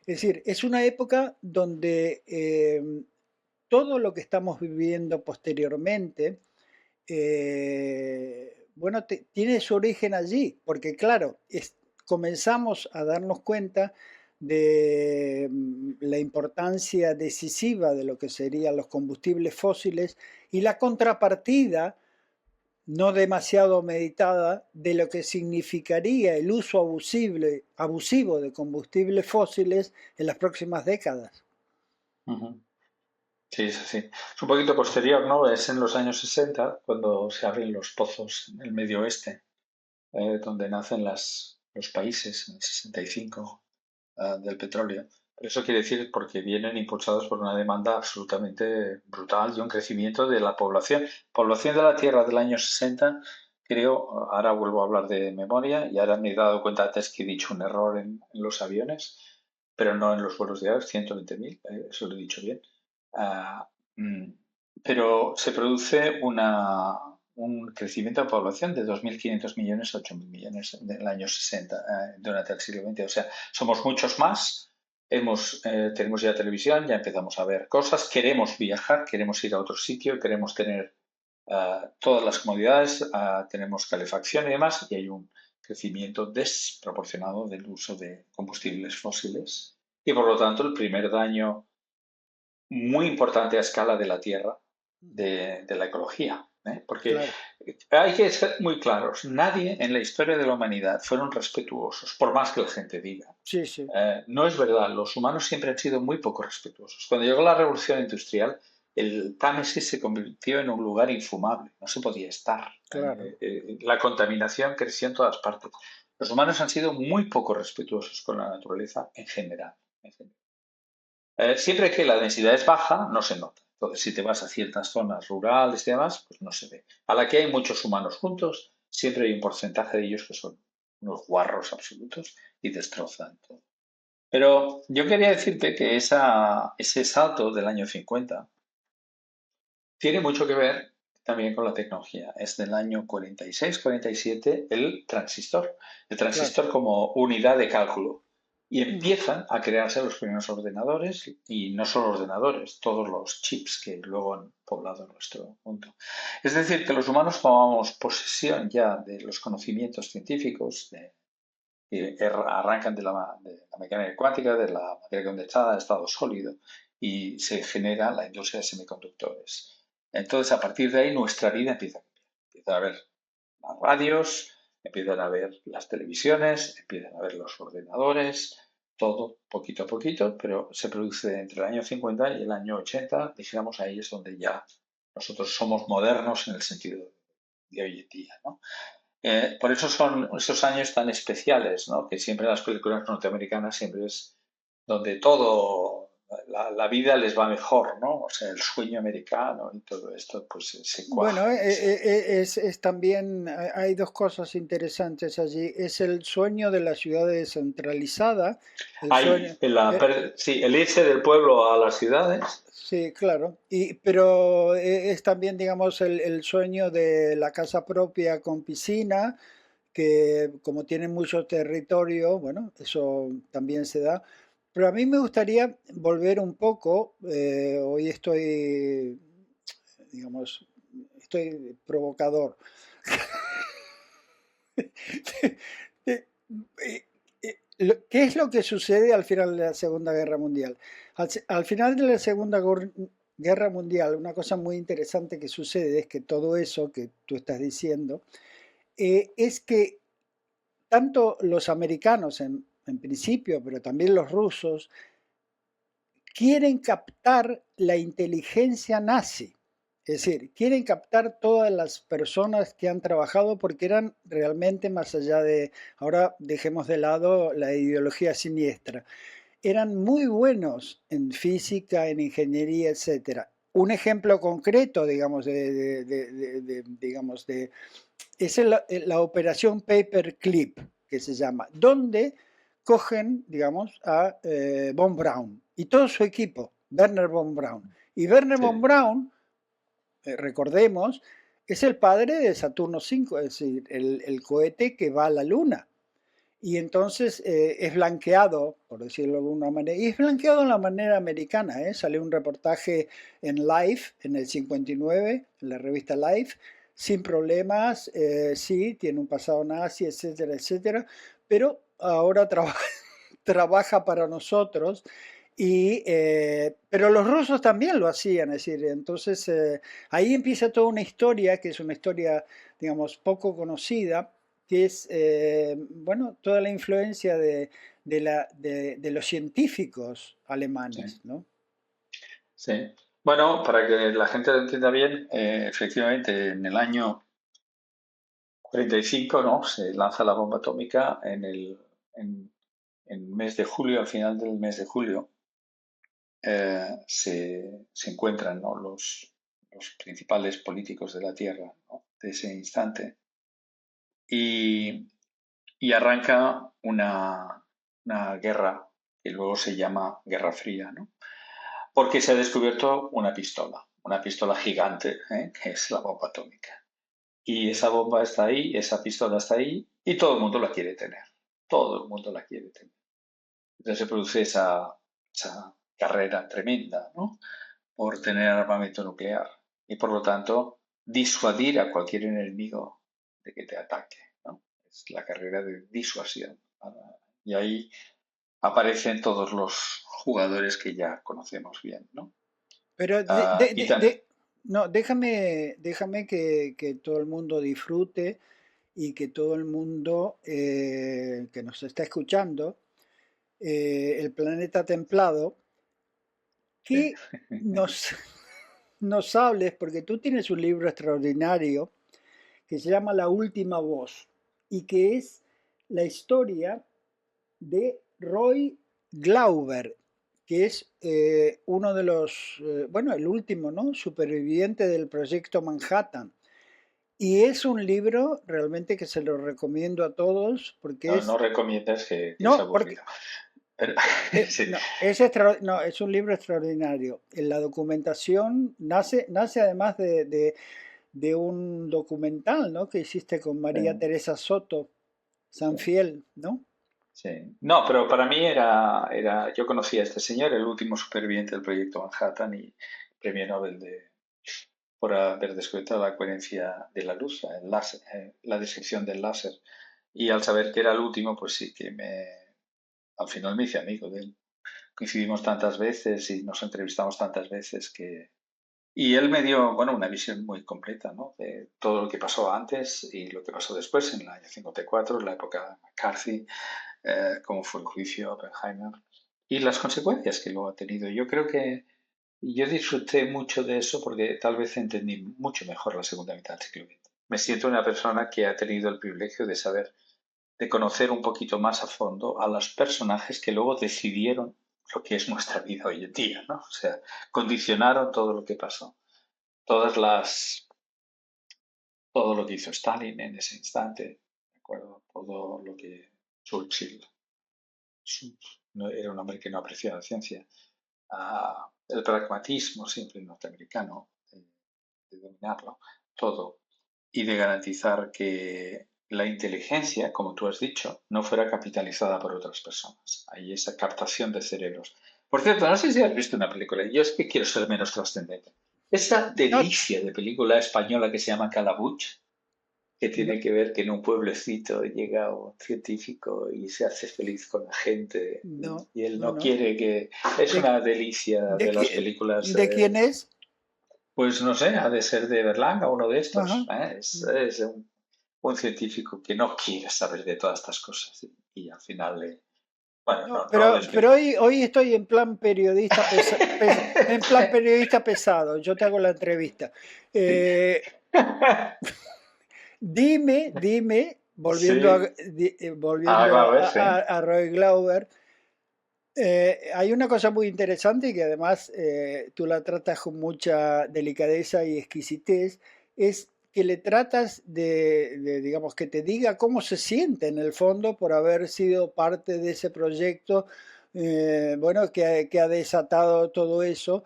Es decir, es una época donde todo lo que estamos viviendo posteriormente, bueno, tiene su origen allí, porque claro, comenzamos a darnos cuenta de la importancia decisiva de lo que serían los combustibles fósiles y la contrapartida no demasiado meditada de lo que significaría el uso abusivo de combustibles fósiles en las próximas décadas. Ujú. Sí, sí, sí. Es un poquito posterior, ¿no? Es en los años 60 cuando se abren los pozos en el Medio Oeste, donde nacen los países, en el 65, del petróleo. Pero eso quiere decir porque vienen impulsados por una demanda absolutamente brutal y un crecimiento de la población. Población de la Tierra del año 60, creo, ahora vuelvo a hablar de memoria y ahora me he dado cuenta antes que he dicho un error en los aviones, pero no en los vuelos diarios, 120.000, eso lo he dicho bien. Ah, mm, pero se produce un crecimiento de población de 2.500 millones a 8.000 millones en el año 60, durante el siglo XX. O sea, somos muchos más, tenemos ya televisión, ya empezamos a ver cosas, queremos viajar, queremos ir a otro sitio, queremos tener todas las comodidades, tenemos calefacción y demás, y hay un crecimiento desproporcionado del uso de combustibles fósiles. Y por lo tanto, el primer daño muy importante a escala de la Tierra, de la ecología. Porque Claro, hay que ser muy claros, nadie en la historia de la humanidad fueron respetuosos, por más que la gente diga. sí, sí, No es verdad, los humanos siempre han sido muy poco respetuosos. Cuando llegó la revolución industrial, el Támesis se convirtió en un lugar infumable, no se podía estar. Claro, La contaminación creció en todas partes. Los humanos han sido muy poco respetuosos con la naturaleza en general. Siempre que la densidad es baja, no se nota. Entonces, si te vas a ciertas zonas rurales y demás, pues no se ve. A la que hay muchos humanos juntos, siempre hay un porcentaje de ellos que son unos guarros absolutos y destrozan todo. Pero yo quería decirte que ese salto del año 50 tiene mucho que ver también con la tecnología. Es del año 46-47 el transistor. El claro. transistor como unidad de cálculo. Y Ujú. empiezan a crearse los primeros ordenadores y no solo ordenadores, todos los chips que luego han poblado nuestro mundo. Es decir, que los humanos tomamos posesión ya de los conocimientos científicos que arrancan de la mecánica cuántica, de la materia condensada, de estado sólido y se genera la industria de semiconductores. Entonces, a partir de ahí, nuestra vida empieza a cambiar. Empiezan a haber las radios, empiezan a ver las televisiones, empiezan a ver los ordenadores, todo poquito a poquito, pero se produce entre el año 50 y el año 80, dijéramos, ahí es donde ya nosotros somos modernos en el sentido de hoy en día, ¿no? Por eso son esos años tan especiales, ¿no? Que siempre en las películas norteamericanas siempre es donde todo, la vida les va mejor, ¿no? O sea, el sueño americano y todo esto, pues se Bueno, cuaja en ese. es también, hay dos cosas interesantes allí. Es el sueño de la ciudad descentralizada, el Ahí, sueño, sí, el irse del pueblo a las ciudades. sí, claro, pero es también, digamos, el sueño de la casa propia con piscina, que como tiene mucho territorio, bueno, eso también se da. Pero a mí me gustaría volver un poco, hoy estoy, digamos, estoy provocador. ¿Qué es lo que sucede al final de la Segunda Guerra Mundial? Al final de la Segunda Guerra Mundial, una cosa muy interesante que sucede es que todo eso que tú estás diciendo, es que tanto los americanos en principio, pero también los rusos, quieren captar la inteligencia nazi. Es decir, quieren captar todas las personas que han trabajado porque eran realmente más allá de, ahora dejemos de lado la ideología siniestra, eran muy buenos en física, en ingeniería, etcétera. Un ejemplo concreto, digamos, es la operación Paperclip, que se llama, donde cogen, digamos, a Von Braun y todo su equipo, Werner von Braun. Y Werner von Sí, Braun, recordemos, es el padre de Saturno V, es decir, el cohete que va a la Luna. Y entonces es blanqueado, por decirlo de alguna manera, y es blanqueado de la manera americana. Sale un reportaje en Life, en el 59, en la revista Life, sin problemas, sí, tiene un pasado nazi, etcétera, etcétera, pero ahora trabaja para nosotros. Pero los rusos también lo hacían, es decir, entonces ahí empieza toda una historia que es una historia, digamos, poco conocida, que es, bueno, toda la influencia de los científicos sí, alemanes, ¿no? sí. Bueno, para que la gente lo entienda bien, efectivamente, en el año 45, ¿no? Se lanza la bomba atómica en mes de julio, al final del mes de julio, se encuentran, ¿no? los principales políticos de la Tierra, ¿no? De ese instante y, y arranca una guerra que luego se llama Guerra Fría, ¿no? Porque se ha descubierto una pistola gigante, ¿eh? Que es la bomba atómica. Y esa bomba está ahí, esa pistola está ahí y todo el mundo la quiere tener. Todo el mundo la quiere tener. Entonces se produce esa carrera tremenda, ¿no? Por tener armamento nuclear y por lo tanto disuadir a cualquier enemigo de que te ataque, ¿no? Es la carrera de disuasión. Y ahí aparecen todos los jugadores que ya conocemos bien, ¿no? Pero Y tan, no, déjame que todo el mundo disfrute y que todo el mundo que nos está escuchando, el planeta templado, sí, que nos, nos hables, porque tú tienes un libro extraordinario que se llama La Última Voz y que es la historia de Roy Glauber, que es uno de los, bueno, el último, ¿no? Superviviente del proyecto Manhattan. Y es un libro realmente que se lo recomiendo a todos porque No, es... no recomiendas que es No, porque... aburrido. Pero, sí. no, no, es un libro extraordinario. En la documentación nace además de un documental, ¿no? Que hiciste con María Sí, Teresa Soto, sí, Sanfiel, ¿no? sí. No, pero para mí yo conocí a este señor, el último superviviente del proyecto Manhattan y premio Nobel por haber descubierto la coherencia de la luz, el láser, la descripción del láser. Y al saber que era el último, pues sí que al final me hice amigo de él. Coincidimos tantas veces y nos entrevistamos tantas veces y él me dio, bueno, una visión muy completa, ¿no? De todo lo que pasó antes y lo que pasó después, en el año 54, en la época de McCarthy, cómo fue el juicio a Oppenheimer y las consecuencias que luego ha tenido. Yo creo que yo disfruté mucho de eso porque tal vez entendí mucho mejor la segunda mitad del siglo XX. Me siento una persona que ha tenido el privilegio de saber, de conocer un poquito más a fondo a los personajes que luego decidieron lo que es nuestra vida hoy en día, ¿no? O sea, condicionaron todo lo que pasó. Todas las, todo lo que hizo Stalin en ese instante, ¿de acuerdo? Todo lo que Churchill era un hombre que no apreciaba la ciencia. El pragmatismo siempre norteamericano, de dominarlo todo y de garantizar que la inteligencia, como tú has dicho, no fuera capitalizada por otras personas. Hay esa captación de cerebros. Por cierto, no sé si has visto una película, yo es que quiero ser menos trascendente. Esa No, delicia de película española que se llama Calabuch, que no, tiene que ver que en un pueblecito llega un científico y se hace feliz con la gente no, y él no, no no. quiere que... Es ¿De, una delicia de, de las qui- películas, de quién es? pues no sé, ha de ser de Berlanga, uno de estos. Ajá. Es un científico que no quiere saber de todas estas cosas y al final bueno, No, no pero desvelo. hoy estoy en plan periodista en plan periodista pesado. Yo te hago la entrevista. Sí. Eh, dime, volviendo Sí. volviendo A ver, sí. a Roy Glauber, hay una cosa muy interesante y que además tú la tratas con mucha delicadeza y exquisitez, es que le tratas digamos, que te diga cómo se siente en el fondo por haber sido parte de ese proyecto, bueno, que ha desatado todo eso,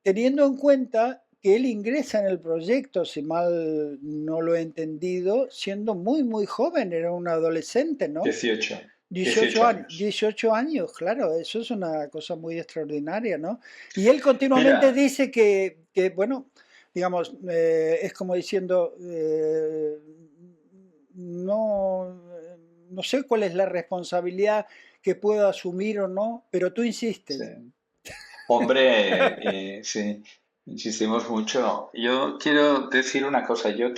teniendo en cuenta que él ingresa en el proyecto, si mal no lo he entendido, siendo muy joven, era un adolescente, ¿no? 18. 18 18 años, años. 18 años, claro, eso es una cosa muy extraordinaria, ¿no? Y él continuamente Mira, dice bueno, digamos, es como diciendo, no, no sé cuál es la responsabilidad que puedo asumir o no, pero tú insistes. sí. Hombre, sí, insistimos mucho. Yo quiero decir una cosa. Yo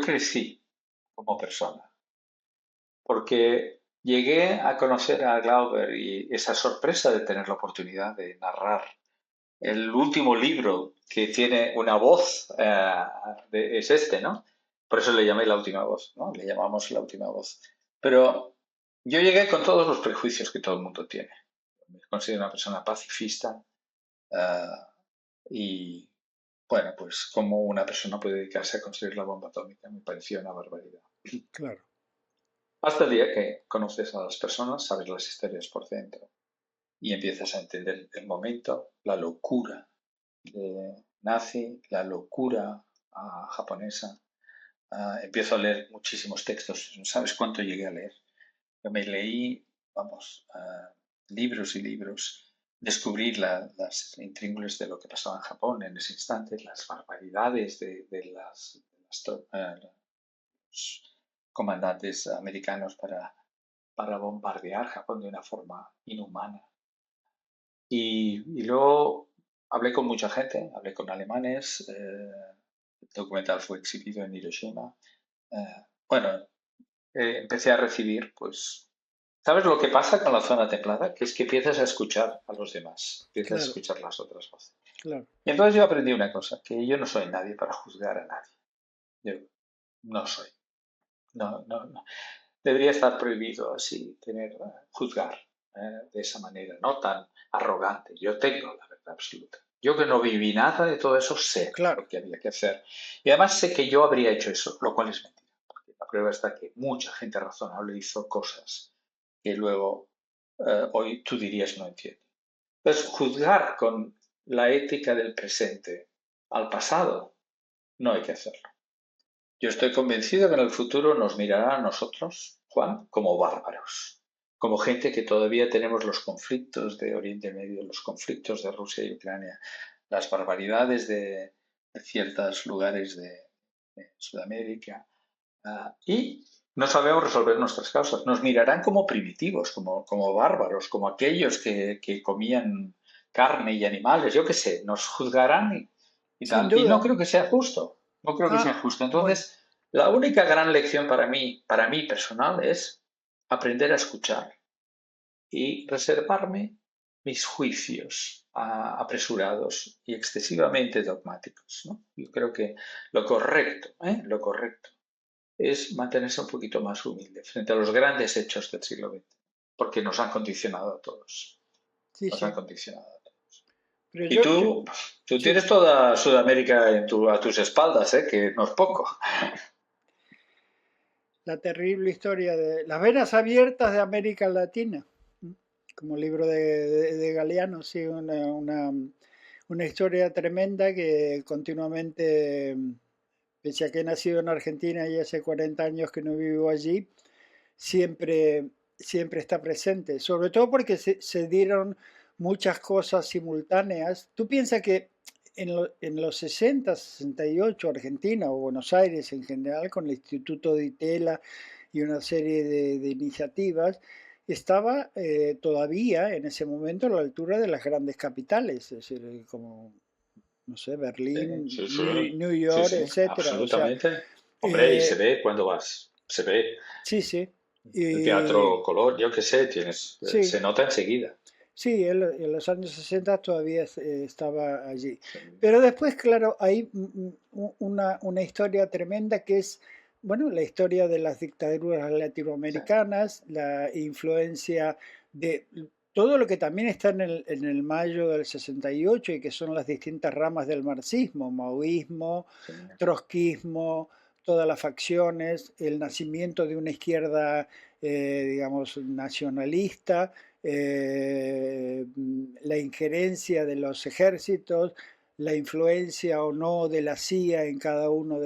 crecí como persona, porque llegué a conocer a Glauber y esa sorpresa de tener la oportunidad de narrar el último libro que tiene una voz, es este, ¿no? Por eso le llamé La Última Voz, ¿no? Le llamamos La Última Voz. Pero yo llegué con todos los prejuicios que todo el mundo tiene. Me considero una persona pacifista, eh, y, bueno, pues cómo una persona puede dedicarse a construir la bomba atómica me pareció una barbaridad. Claro, Hasta el día que conoces a las personas, sabes las historias por dentro y empiezas a entender el momento, la locura nazi, la locura japonesa. Empiezo a leer muchísimos textos. No sabes cuánto llegué a leer. Yo me leí, vamos, libros y libros. Descubrí las intríngulis de lo que pasaba en Japón en ese instante, las barbaridades los comandantes americanos para bombardear Japón de una forma inhumana. Y luego hablé con mucha gente, hablé con alemanes, el documental fue exhibido en Hiroshima. Bueno, empecé a recibir, pues, ¿sabes lo que pasa con la zona templada? Que es que empiezas a escuchar a los demás, empiezas a claro. escuchar las otras voces. claro. Y entonces yo aprendí una cosa, que yo no soy nadie para juzgar a nadie. Yo no soy. No, no, no. Debería estar prohibido así, juzgar de esa manera, no tan arrogante. Yo tengo la verdad absoluta. Yo que no viví nada de todo eso, sé Claro, lo que había que hacer. Y además sé que yo habría hecho eso, lo cual es mentira. Porque la prueba está que mucha gente razonable hizo cosas que luego hoy tú dirías no entiendo. Entonces, juzgar con la ética del presente al pasado, no hay que hacerlo. Yo estoy convencido que en el futuro nos mirará a nosotros, Juan, como bárbaros, como gente que todavía tenemos los conflictos de Oriente Medio, los conflictos de Rusia y Ucrania, las barbaridades de ciertos lugares de Sudamérica, y no sabemos resolver nuestras causas. Nos mirarán como primitivos, como bárbaros, como aquellos que comían carne y animales, yo qué sé, nos juzgarán y sin tal. Y no duda. creo que sea justo, no creo que sea Ah, justo. bueno, Entonces, la única gran lección para mí personal, es aprender a escuchar y reservarme mis juicios apresurados y excesivamente dogmáticos, ¿no? Yo creo que lo correcto es mantenerse un poquito más humilde frente a los grandes hechos del siglo XX, porque nos han condicionado a todos, sí, nos han sí. condicionado a todos. Pero Y tú sí, tienes toda Sudamérica a tus espaldas, que no es poco. la terrible historia de las venas abiertas de América Latina, como libro de Galeano, sí, una historia tremenda que continuamente, pese a que he nacido en Argentina y hace 40 años que no vivo allí, siempre, siempre está presente, sobre todo porque se dieron muchas cosas simultáneas. Tú piensas que en los 60, 68, Argentina o Buenos Aires en general, con el Instituto de Itela y una serie de iniciativas, estaba todavía en ese momento a la altura de las grandes capitales, es decir, como, no sé, Berlín, Sí, sí, New sí, York, sí, etcétera. O sea, absolutamente. Hombre, y se eh, ve cuando vas, se ve sí, sí. el Y, teatro color, yo qué sé, se sí, nota enseguida. sí, él en los años 60 todavía estaba allí. Sí, Pero después, claro, hay una historia tremenda que es, bueno, la historia de las dictaduras sí, latinoamericanas, la influencia de todo lo que también está en el mayo del 68 y que son las distintas ramas del marxismo, maoísmo, sí, trotskismo, todas las facciones, el nacimiento de una izquierda, digamos, nacionalista, la injerencia de los ejércitos, la influencia o no de la CIA en cada uno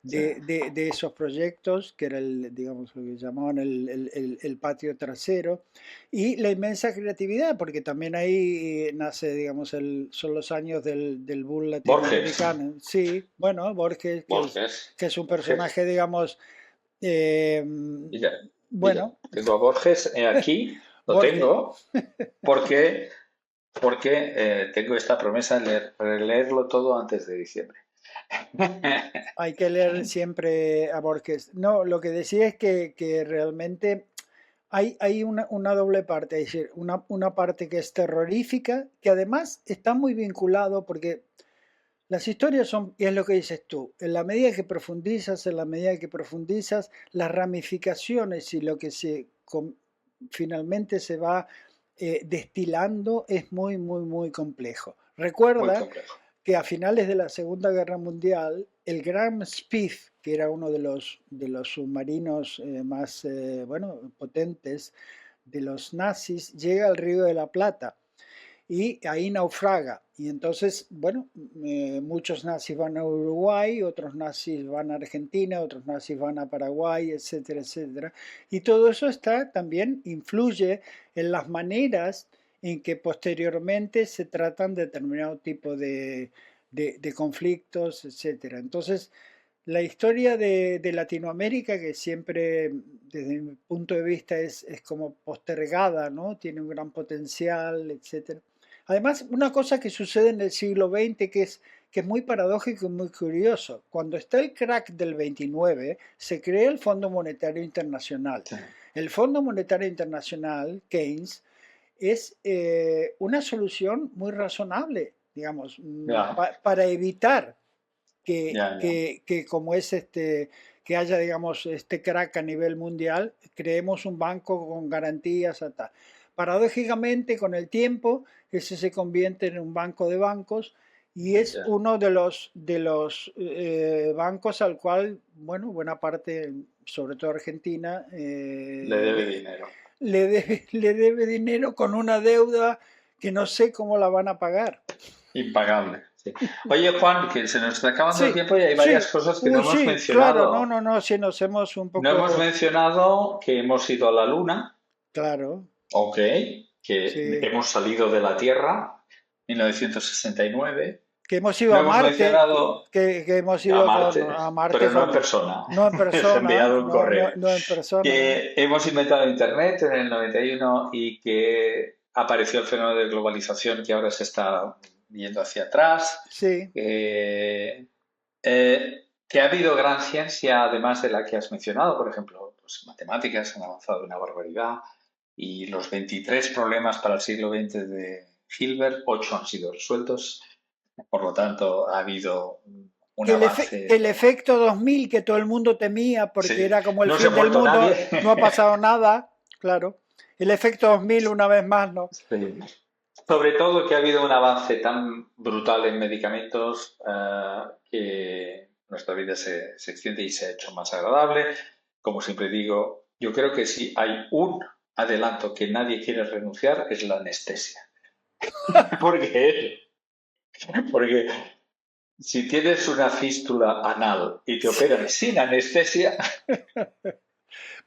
sí. de esos proyectos, que era digamos, lo que llamaban el patio trasero, y la inmensa creatividad, porque también ahí nace, digamos, son los años del bull Borges, latinoamericano. Sí, bueno, Borges, Borges, que es un Borges. personaje, digamos, eh, Mira, mira, bueno, tengo a Borges aquí, lo Borges. tengo, porque, tengo esta promesa de releerlo todo antes de diciembre. Hay que leer siempre a Borges. No, lo que decía es que realmente hay una doble parte, es decir, una parte que es terrorífica, que además está muy vinculado porque las historias son, y es lo que dices tú, en la medida que profundizas, las ramificaciones y lo que finalmente se va destilando es muy, muy, muy complejo. Muy Recuerda complejo. que a finales de la Segunda Guerra Mundial, el Graham Spieth, que era uno de los submarinos más bueno, potentes de los nazis, llega al Río de la Plata y ahí naufraga. Y entonces, bueno, muchos nazis van a Uruguay, otros nazis van a Argentina, otros nazis van a Paraguay, etcétera, etcétera. Y todo eso también influye en las maneras en que posteriormente se tratan determinado tipo de conflictos, etcétera. Entonces, la historia de Latinoamérica, que siempre desde mi punto de vista es como postergada, ¿no? Tiene un gran potencial, etcétera. Además, una cosa que sucede en el siglo XX que es muy paradójico y muy curioso. Cuando está el crack del 29, se crea el Fondo Monetario Internacional. Sí, El Fondo Monetario Internacional, Keynes, es una solución muy razonable. digamos, Ya, para evitar ya, ya. que como es que haya, digamos, este crack a nivel mundial, creemos un banco con garantías. Paradójicamente, con el tiempo, ese se convierte en un banco de bancos y es Ya. uno de los bancos al cual, bueno, buena parte, sobre todo Argentina, Le debe dinero. le debe dinero con una deuda que no sé cómo la van a pagar. Impagable. Sí. Oye, Juan, que se nos está acabando el Sí, tiempo y hay varias sí, cosas que no uy, hemos sí, claro, no, mencionado. no, no, si nos hemos un No hemos poco, mencionado que hemos ido a la Luna, claro, ok, que sí, hemos salido de la Tierra, 1969. que hemos ido No a hemos Marte, mencionado que hemos a ido Marte, a Marte pero no en persona. no en He persona, enviado un no, no, correo. no en persona, no. Que hemos inventado Internet en el 91 y que apareció el fenómeno de globalización que ahora se está yendo hacia atrás. Sí, Que ha habido gran ciencia, además de la que has mencionado, por ejemplo, pues matemáticas han avanzado una barbaridad y los 23 problemas para el siglo XX de Hilbert, 8 han sido resueltos. Por lo tanto, ha habido un que avance. el efecto 2000 que todo el mundo temía porque Sí, era como el no se ha fin del muerto mundo, nadie. no ha pasado nada, claro. El efecto 2000 una vez más, ¿no? Sí. Sobre todo que ha habido un avance tan brutal en medicamentos que nuestra vida se extiende y se ha hecho más agradable. Como siempre digo, yo creo que si hay un adelanto que nadie quiere renunciar es la anestesia. Porque, porque si tienes una fístula anal y te operan sin anestesia,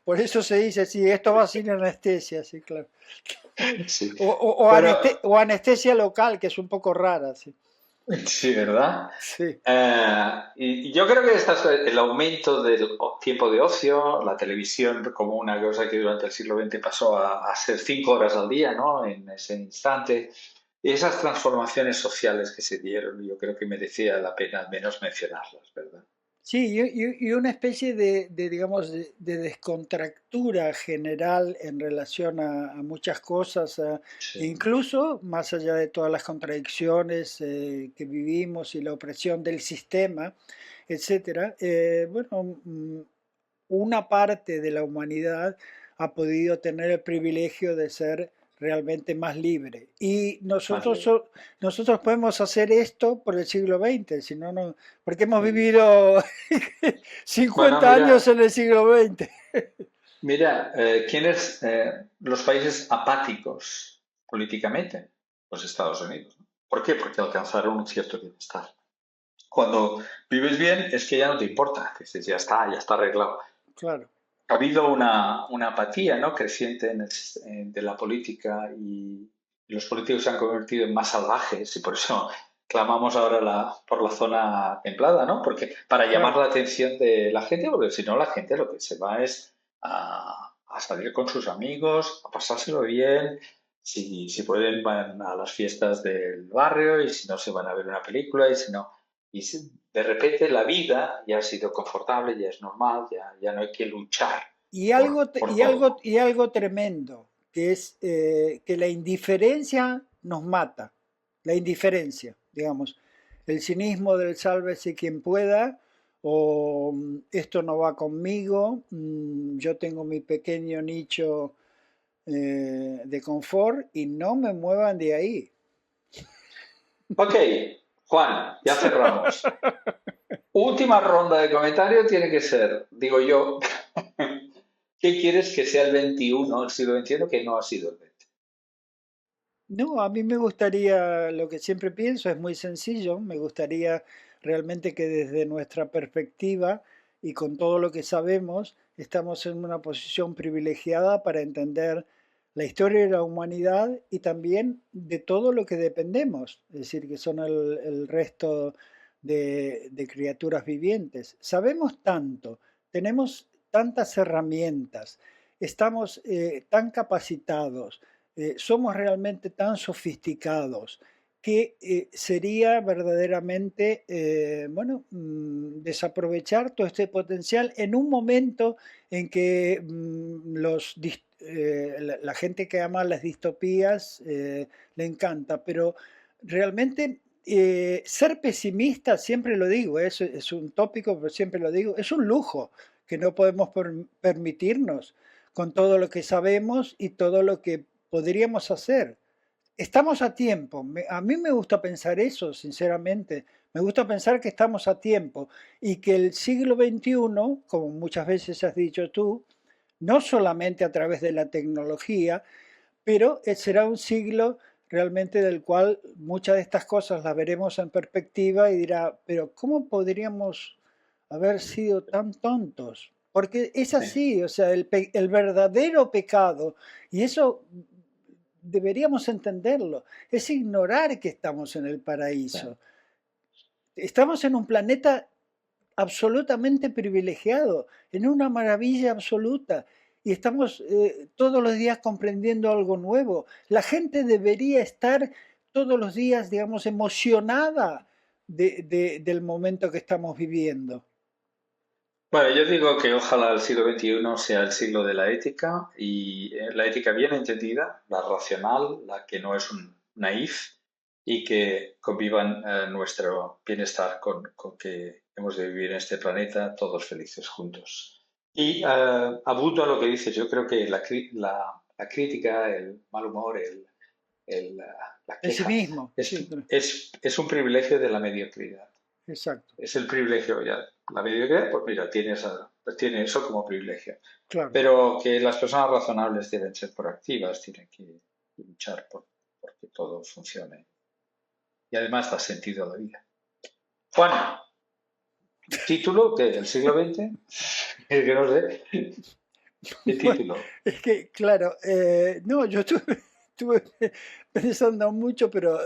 Por eso se dice, sí, esto va sin anestesia, sí, claro. sí. Bueno, O anestesia local, que es un poco rara, sí. sí, ¿verdad? Sí, Y yo creo que el aumento del tiempo de ocio, la televisión como una cosa que durante el siglo XX pasó a ser 5 horas al día, ¿no? En ese instante. Y esas transformaciones sociales que se dieron, yo creo que merecía la pena al menos mencionarlas, ¿verdad? sí, y una especie digamos, de descontractura general en relación a muchas cosas, e Sí, incluso más allá de todas las contradicciones que vivimos y la opresión del sistema, etcétera. Bueno, una parte de la humanidad ha podido tener el privilegio de ser realmente más libre. Y más nosotros, libre. nosotros podemos hacer esto por el siglo XX, si no, no, porque hemos Sí. vivido Bueno, 50 años mira, en el siglo XX. ¿quiénes los países apáticos políticamente? Pues Estados Unidos, ¿no? ¿Por qué? Porque alcanzaron un cierto bienestar. Cuando vives bien es que ya no te importa, dices, ya está arreglado. Claro, Ha habido una apatía, ¿no? Creciente de la política y los políticos se han convertido en más salvajes y por eso clamamos ahora por la zona templada, ¿no? Porque para llamar claro. la atención de la gente, porque si no la gente lo que se va es a salir con sus amigos, a pasárselo bien, si pueden van a las fiestas del barrio y si no se van a ver una película y si no, de repente la vida ya ha sido confortable, ya es normal, ya no hay que luchar Y por, algo, por todo. y algo tremendo, que es que la indiferencia nos mata, la indiferencia, digamos, el cinismo del sálvese quien pueda, o esto no va conmigo, yo tengo mi pequeño nicho de confort y no me muevan de ahí. Ok, Juan, ya cerramos. Última ronda de comentarios tiene que ser, digo yo, ¿qué quieres que sea el 21, el siglo XXI, que no ha sido el 20? No, a mí me gustaría, lo que siempre pienso es muy sencillo, me gustaría realmente que desde nuestra perspectiva y con todo lo que sabemos, estamos en una posición privilegiada para entender la historia de la humanidad y también de todo lo que dependemos, es decir, que son el resto de criaturas vivientes. Sabemos tanto, tenemos tantas herramientas, estamos tan capacitados, somos realmente tan sofisticados que sería verdaderamente, bueno, desaprovechar todo este potencial en un momento en que la gente que ama las distopías le encanta, pero realmente ser pesimista, siempre lo digo, es un tópico, pero siempre lo digo, es un lujo que no podemos permitirnos con todo lo que sabemos y todo lo que podríamos hacer. Estamos a tiempo. A mí me gusta pensar eso, sinceramente. Me gusta pensar que estamos a tiempo y que el siglo XXI, como muchas veces has dicho tú, no solamente a través de la tecnología, pero será un siglo realmente del cual muchas de estas cosas las veremos en perspectiva y dirá, pero ¿cómo podríamos haber sido tan tontos? Porque es Sí, así, o sea, el verdadero pecado, y eso deberíamos entenderlo, es ignorar que estamos en el sí. paraíso. Estamos en un planeta absolutamente privilegiado, en una maravilla absoluta. Y estamos todos los días comprendiendo algo nuevo. La gente debería estar todos los días, digamos, emocionada del momento que estamos viviendo. Bueno, yo digo que ojalá el siglo XXI sea el siglo de la ética y la ética bien entendida, la racional, la que no es un naif y que convivan nuestro bienestar con que hemos de vivir en este planeta todos felices juntos. Y abundo a lo que dices, yo creo que la crítica, el mal humor, la En sí queja, mismo, sí, es un privilegio de la mediocridad. exacto, Es el privilegio ya. La mediocridad, pues mira, tiene eso como privilegio. claro. Pero que las personas razonables deben ser proactivas, tienen que luchar porque todo funcione. Y además da sentido a la vida. Juan, título del siglo XX, es que no sé. ¿Qué título? Es que, claro, no, yo estuve pensando mucho, pero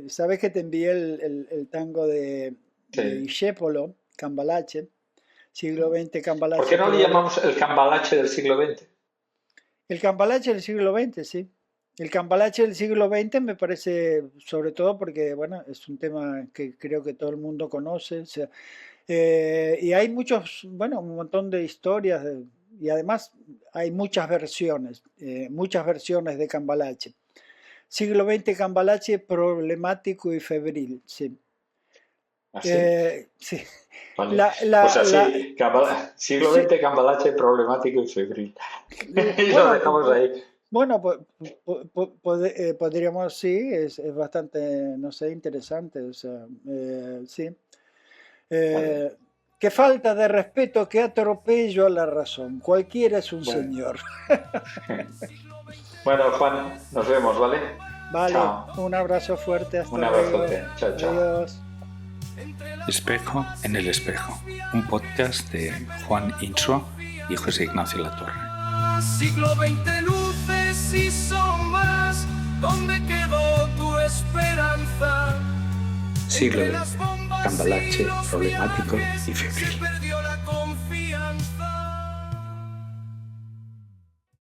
sabes que te envié el tango de Sí. Discepolo, Cambalache, siglo XX, ¿Por qué Cambalache. no le llamamos el cambalache del siglo XX? El Cambalache del siglo XX, sí. El Cambalache del siglo XX me parece, sobre todo porque, bueno, es un tema que creo que todo el mundo conoce. O sea, y hay bueno, un montón de historias y además hay muchas versiones de Cambalache. Siglo XX Cambalache problemático y febril, sí. ¿Así? Sí. Vale. Pues así, siglo sí, XX, cambalache problemático y febril. Y lo bueno, dejamos ahí. bueno, podríamos, sí, es bastante, no sé, interesante, o sea, sí. Vale. Qué falta de respeto, qué atropello a la razón. Cualquiera es un Bueno. señor. Bueno, Juan, nos vemos, ¿vale? Vale, Chao. un abrazo fuerte, hasta Un luego. abrazote. Chao, chao. Adiós. Espejo en el espejo, un podcast de Juan Insua y José Ignacio Latorre. Siglo XX, luces y sombras, ¿dónde quedó tu esperanza? Siglo Entre XX, las bombas cambalache y los problemático viajes y febril. se perdió la